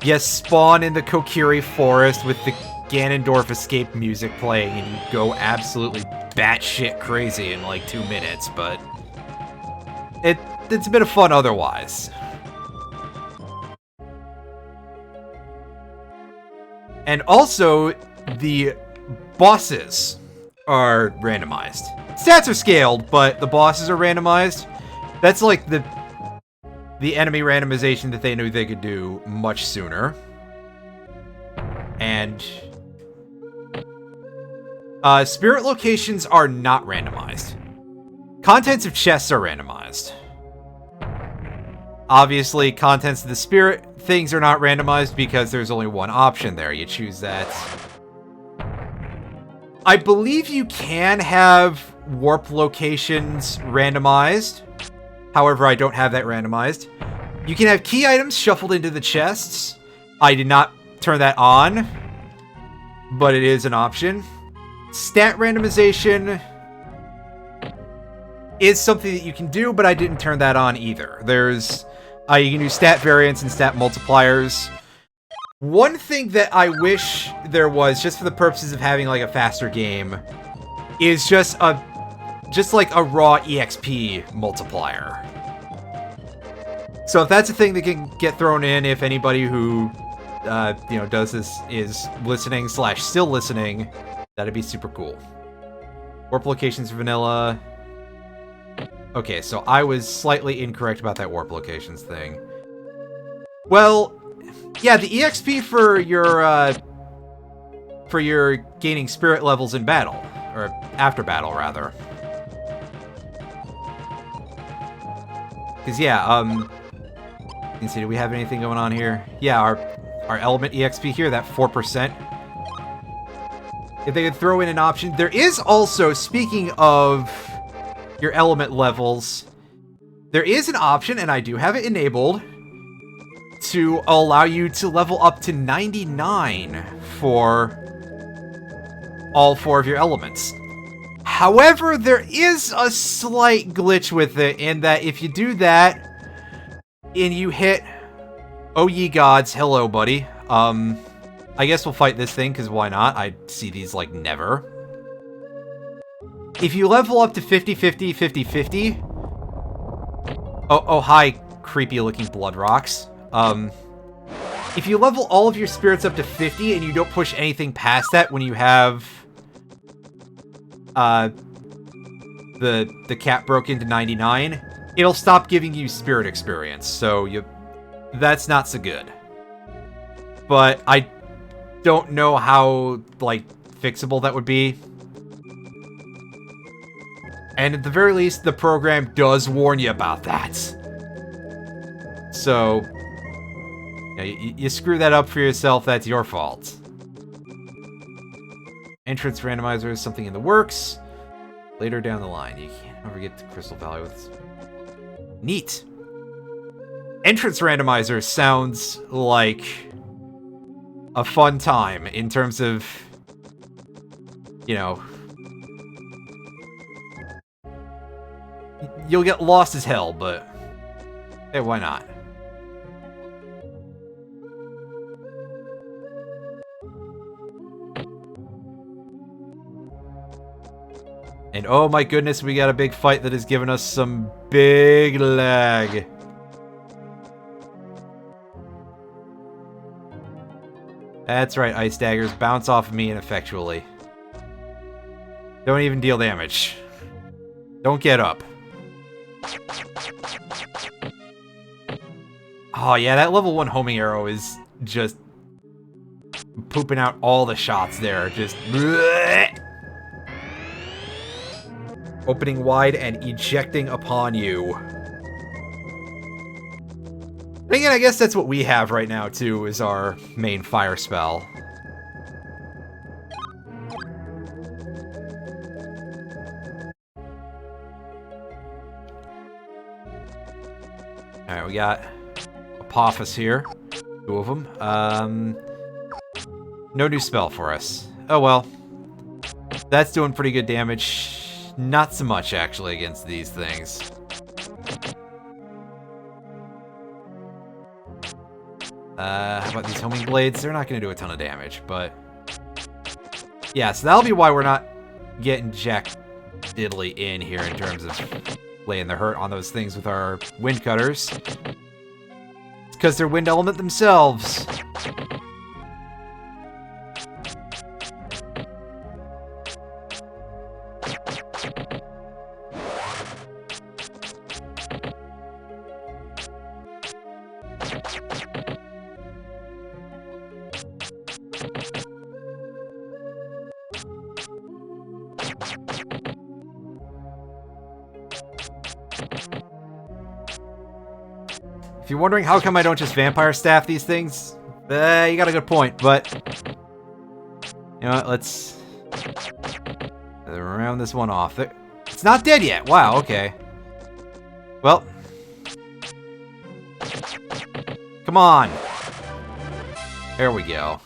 you spawn in the Kokiri forest with the Ganondorf escape music playing and you go absolutely batshit crazy in like 2 minutes, but it's a bit of fun otherwise. And also, the bosses are randomized. Stats are scaled, but the bosses are randomized. That's like the enemy randomization that they knew they could do much sooner. And spirit locations are not randomized. Contents of chests are randomized. Obviously, contents of the spirit things are not randomized because there's only one option there. You choose that. I believe you can have warp locations randomized. However, I don't have that randomized. You can have key items shuffled into the chests. I did not turn that on, but it is an option. Stat randomization is something that you can do, but I didn't turn that on either. There's you can do stat variants and stat multipliers. One thing that I wish there was, just for the purposes of having like a faster game, is just like a raw EXP multiplier. So if that's a thing that can get thrown in, if anybody who does this is listening / still listening, that'd be super cool. Warp locations vanilla. Okay, so I was slightly incorrect about that warp locations thing. Well, yeah, the EXP for your gaining spirit levels in battle, or after battle rather. Because yeah, you can see, do we have anything going on here? Yeah, our element EXP here, that 4%. If they could throw in an option, there is also, speaking of your element levels, there is an option, and I do have it enabled, to allow you to level up to 99 for all 4 of your elements. However, there is a slight glitch with it, in that if you do that, and you hit, oh ye gods, hello buddy, I guess we'll fight this thing, because why not? I see these like never. If you level up to 50-50, 50-50... Oh, hi, creepy-looking blood rocks. If you level all of your spirits up to 50 and you don't push anything past that when you have the cap broke into 99, it'll stop giving you spirit experience. So that's not so good. But I don't know how, like, fixable that would be. And at the very least, the program does warn you about that. So, yeah, you screw that up for yourself, that's your fault. Entrance randomizer is something in the works. Later down the line, you can't ever get to Crystal Valley with... Neat! Entrance randomizer sounds like a fun time in terms of, you know... You'll get lost as hell, but... Hey, why not? And oh my goodness, we got a big fight that has given us some big lag. That's right, ice daggers bounce off of me ineffectually. Don't even deal damage. Don't get up. Oh yeah, that level 1 homing arrow is just pooping out all the shots there. Just... bleh. Opening wide and ejecting upon you. And again, I guess that's what we have right now, too, is our main fire spell. Alright, we got Apophis here. 2 of them. No new spell for us. Oh well. That's doing pretty good damage. Not so much, actually, against these things. How about these homing blades? They're not going to do a ton of damage, but... yeah, so that'll be why we're not getting jack diddly in here in terms of laying the hurt on those things with our wind cutters. It's because they're wind element themselves. If you're wondering how come I don't just vampire staff these things, you got a good point, but... you know what, let's... round this one off. It's not dead yet! Wow, okay. Well... come on! There we go.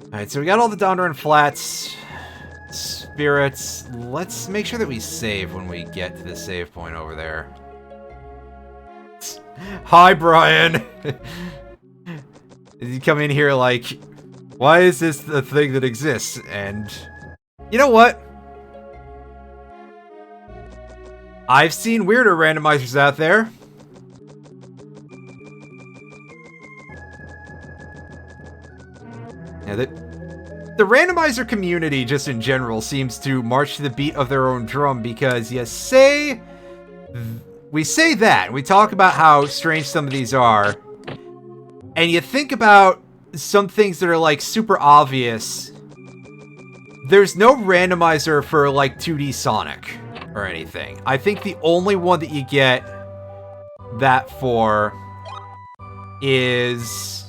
Alright, so we got all the Donner Flats, spirits. Let's make sure that we save when we get to the save point over there. Hi, Brian! You come in here like, why is this the thing that exists? And you know what? I've seen weirder randomizers out there. Yeah, the randomizer community, just in general, seems to march to the beat of their own drum because we say that, we talk about how strange some of these are, and you think about some things that are, like, super obvious. There's no randomizer for, like, 2D Sonic or anything. I think the only one that you get that for is...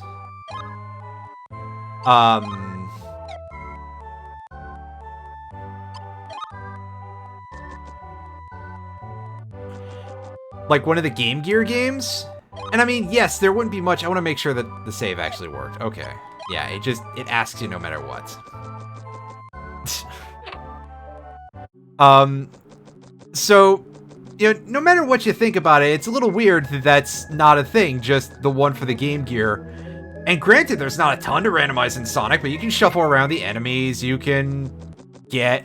like one of the Game Gear games? And I mean, yes, there wouldn't be much. I want to make sure that the save actually worked. Okay. Yeah, it asks you no matter what. So, you know, no matter what you think about it, it's a little weird that that's not a thing, just the one for the Game Gear. And granted, there's not a ton to randomize in Sonic, but you can shuffle around the enemies, you can get,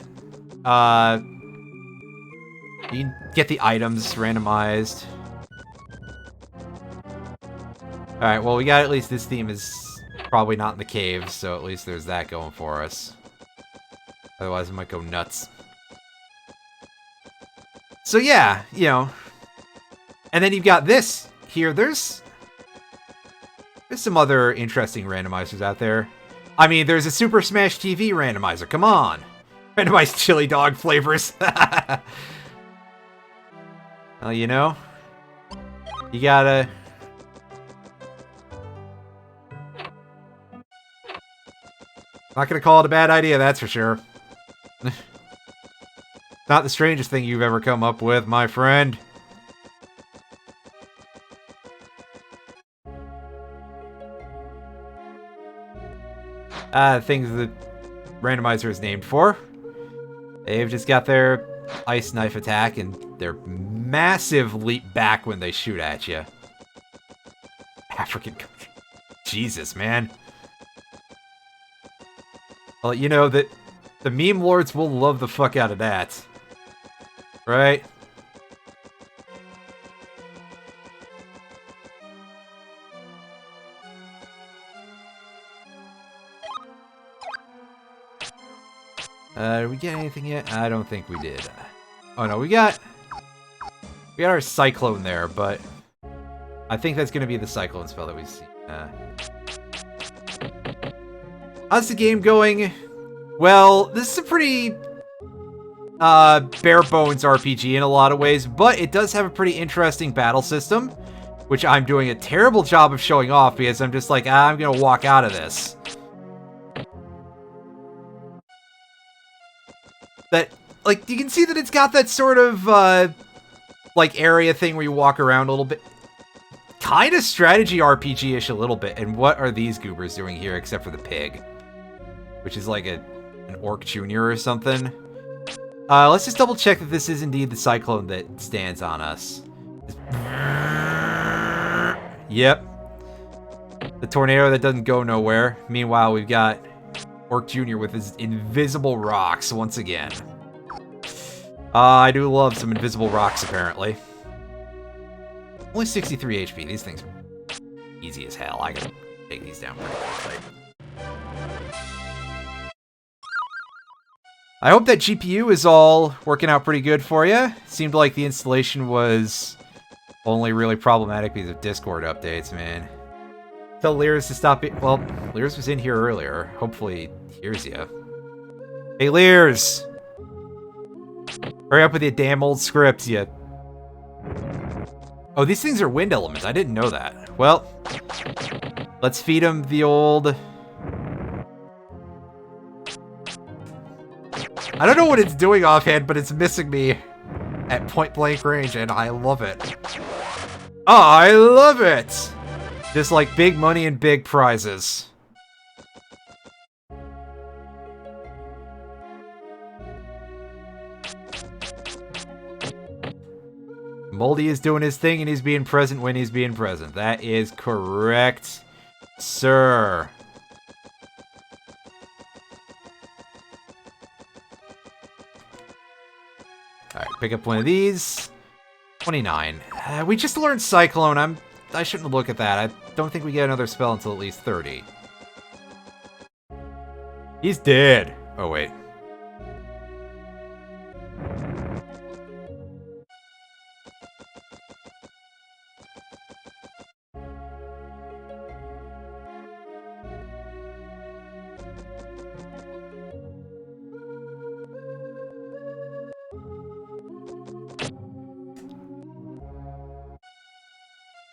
You can get the items randomized. Alright, well, we got at least this theme is probably not in the cave, so at least there's that going for us. Otherwise, it might go nuts. So yeah, you know. And then you've got this here. There's some other interesting randomizers out there. I mean, there's a Super Smash TV randomizer. Come on. Randomized chili dog flavors. Well, you know, you gotta... Not gonna call it a bad idea, that's for sure. Not the strangest thing you've ever come up with, my friend. Things that Randomizer is named for. They've just got their ice knife attack and their massive leap back when they shoot at you. African... Jesus, man. Well, you know that the meme lords will love the fuck out of that. Right? Did we get anything yet? I don't think we did. Oh no, we got our Cyclone there, but I think that's gonna be the Cyclone spell that we see. How's the game going? Well, this is a pretty bare bones RPG in a lot of ways, but it does have a pretty interesting battle system, which I'm doing a terrible job of showing off because I'm just like, I'm gonna walk out of this. That, like, you can see that it's got that sort of, like, area thing where you walk around a little bit. Kind of strategy RPG-ish a little bit. And what are these goobers doing here except for the pig? Which is like an Orc Jr. or something. Let's just double check that this is indeed the Cyclone that stands on us. Yep. The tornado that doesn't go nowhere. Meanwhile, we've got Orc Jr. with his invisible rocks once again. I do love some invisible rocks, apparently. Only 63 HP. These things are easy as hell. I can take these down pretty quickly. I hope that GPU is all working out pretty good for you. Seemed like the installation was only really problematic because of Discord updates, man. Tell Lears to stop it. Well, Lears was in here earlier. Hopefully he hears you. Hey, Lears! Hurry up with your damn old scripts, you... Oh, these things are wind elements. I didn't know that. Well, let's feed him the old... I don't know what it's doing offhand, but it's missing me at point-blank range, and I love it. Oh, I love it! Just like big money and big prizes. Moldy is doing his thing, and he's being present when he's being present. That is correct, sir. Alright, pick up one of these. 29. We just learned Cyclone. I shouldn't look at that. I don't think we get another spell until at least 30. He's dead. Oh, wait.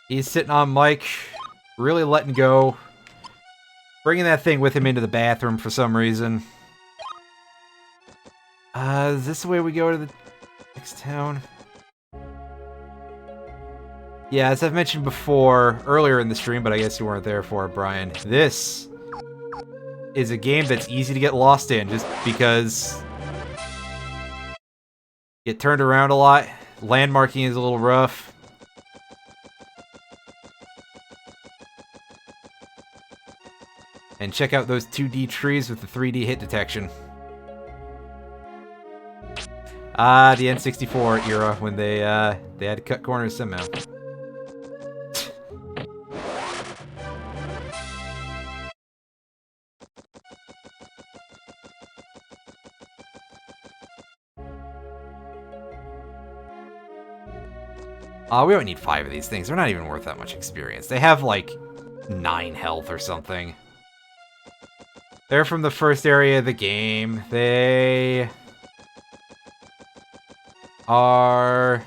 He's sitting on Mike, really letting go. Bringing that thing with him into the bathroom for some reason. Is this the way we go to the next town? Yeah, as I've mentioned before, earlier in the stream, but I guess you weren't there for it, Brian. This is a game that's easy to get lost in, just because you get turned around a lot. Landmarking is a little rough. And check out those 2D trees with the 3D hit detection. The N64 era when they had to cut corners somehow. We don't need 5 of these things. They're not even worth that much experience. They have, like, 9 health or something. They're from the first area of the game. They are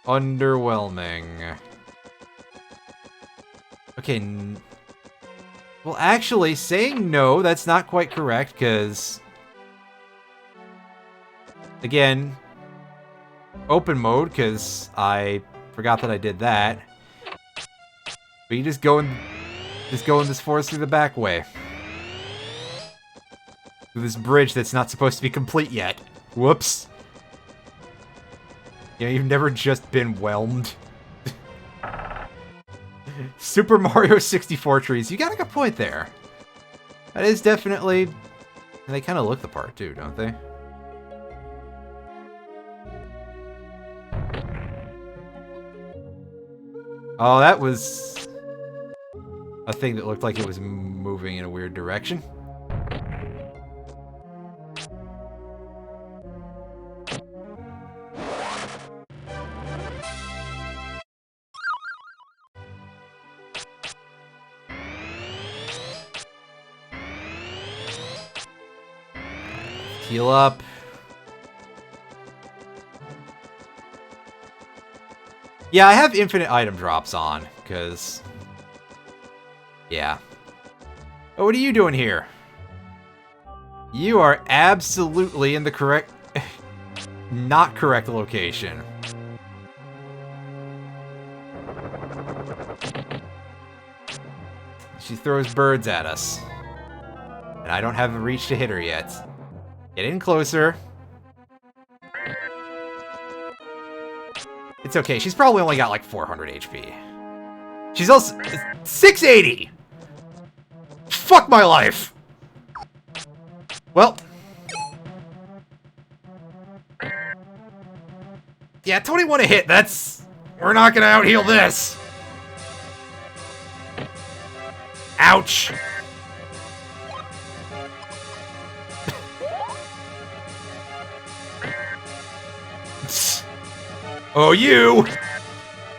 underwhelming. Okay. Well, actually, saying no, that's not quite correct, because... Again, open mode, because I forgot that I did that. But you just go in this forest through the back way. Through this bridge that's not supposed to be complete yet. Whoops. You know, you've never just been whelmed. Super Mario 64 trees. You got a good point there. That is definitely... And they kind of look the part too, don't they? Oh, that was a thing that looked like it was moving in a weird direction. Heal up. Yeah, I have infinite item drops on, because... Yeah. Oh, what are you doing here? You are absolutely in the correct... not correct location. She throws birds at us. And I don't have a reach to hit her yet. Get in closer. It's okay. She's probably only got like 400 HP. She's also 680. Fuck my life. Well. Yeah, 21 a hit. That's... We're not gonna out-heal this. Ouch. Oh, you!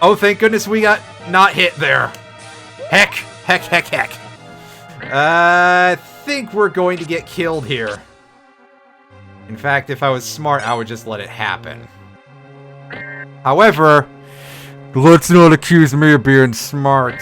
Oh, thank goodness we got not hit there. Heck, heck, heck, heck. I think we're going to get killed here. In fact, if I was smart, I would just let it happen. However, let's not accuse me of being smart.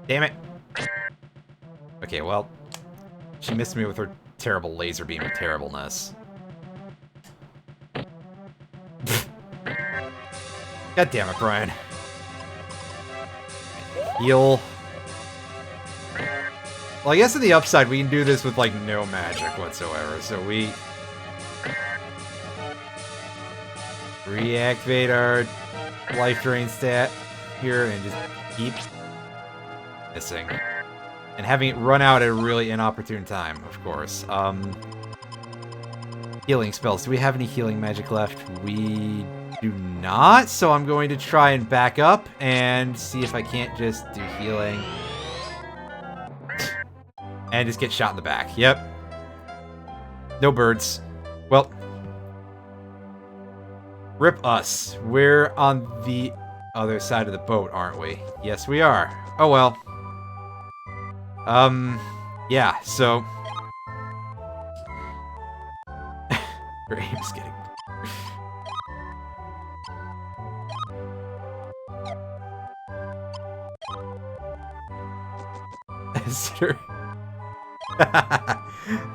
Damn it. Okay, well, she missed me with her terrible laser beam of terribleness. God damn it, Brian. Heal. Well, I guess on the upside, we can do this with, like, no magic whatsoever, so we... reactivate our life drain stat here and just keep... missing. And having it run out at a really inopportune time, of course. Healing spells. Do we have any healing magic left? We do not, so I'm going to try and back up and see if I can't just do healing. And just get shot in the back. Yep. No birds. Well. Rip us. We're on the other side of the boat, aren't we? Yes, we are. Oh well. Yeah, so... Her aim's getting...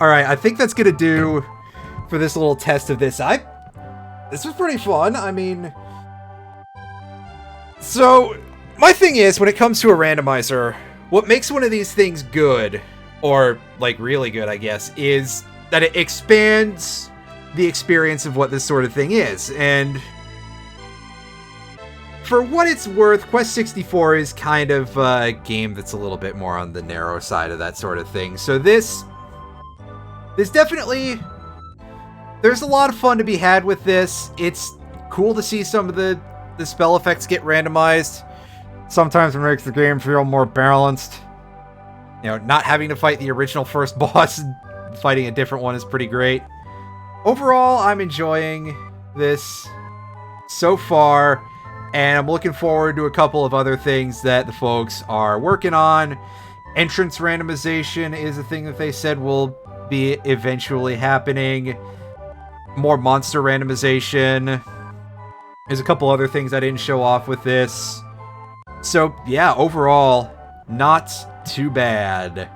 Alright, I think that's gonna do for this little test of this. This was pretty fun, I mean... So, my thing is, when it comes to a randomizer... What makes one of these things good, or, like, really good, I guess, is that it expands the experience of what this sort of thing is. And for what it's worth, Quest 64 is kind of a game that's a little bit more on the narrow side of that sort of thing. So this definitely, there's a lot of fun to be had with this. It's cool to see some of the spell effects get randomized. Sometimes it makes the game feel more balanced. You know, not having to fight the original first boss and fighting a different one is pretty great. Overall, I'm enjoying this so far, and I'm looking forward to a couple of other things that the folks are working on. Entrance randomization is a thing that they said will be eventually happening. More monster randomization. There's a couple other things I didn't show off with this. So, yeah, overall, not too bad.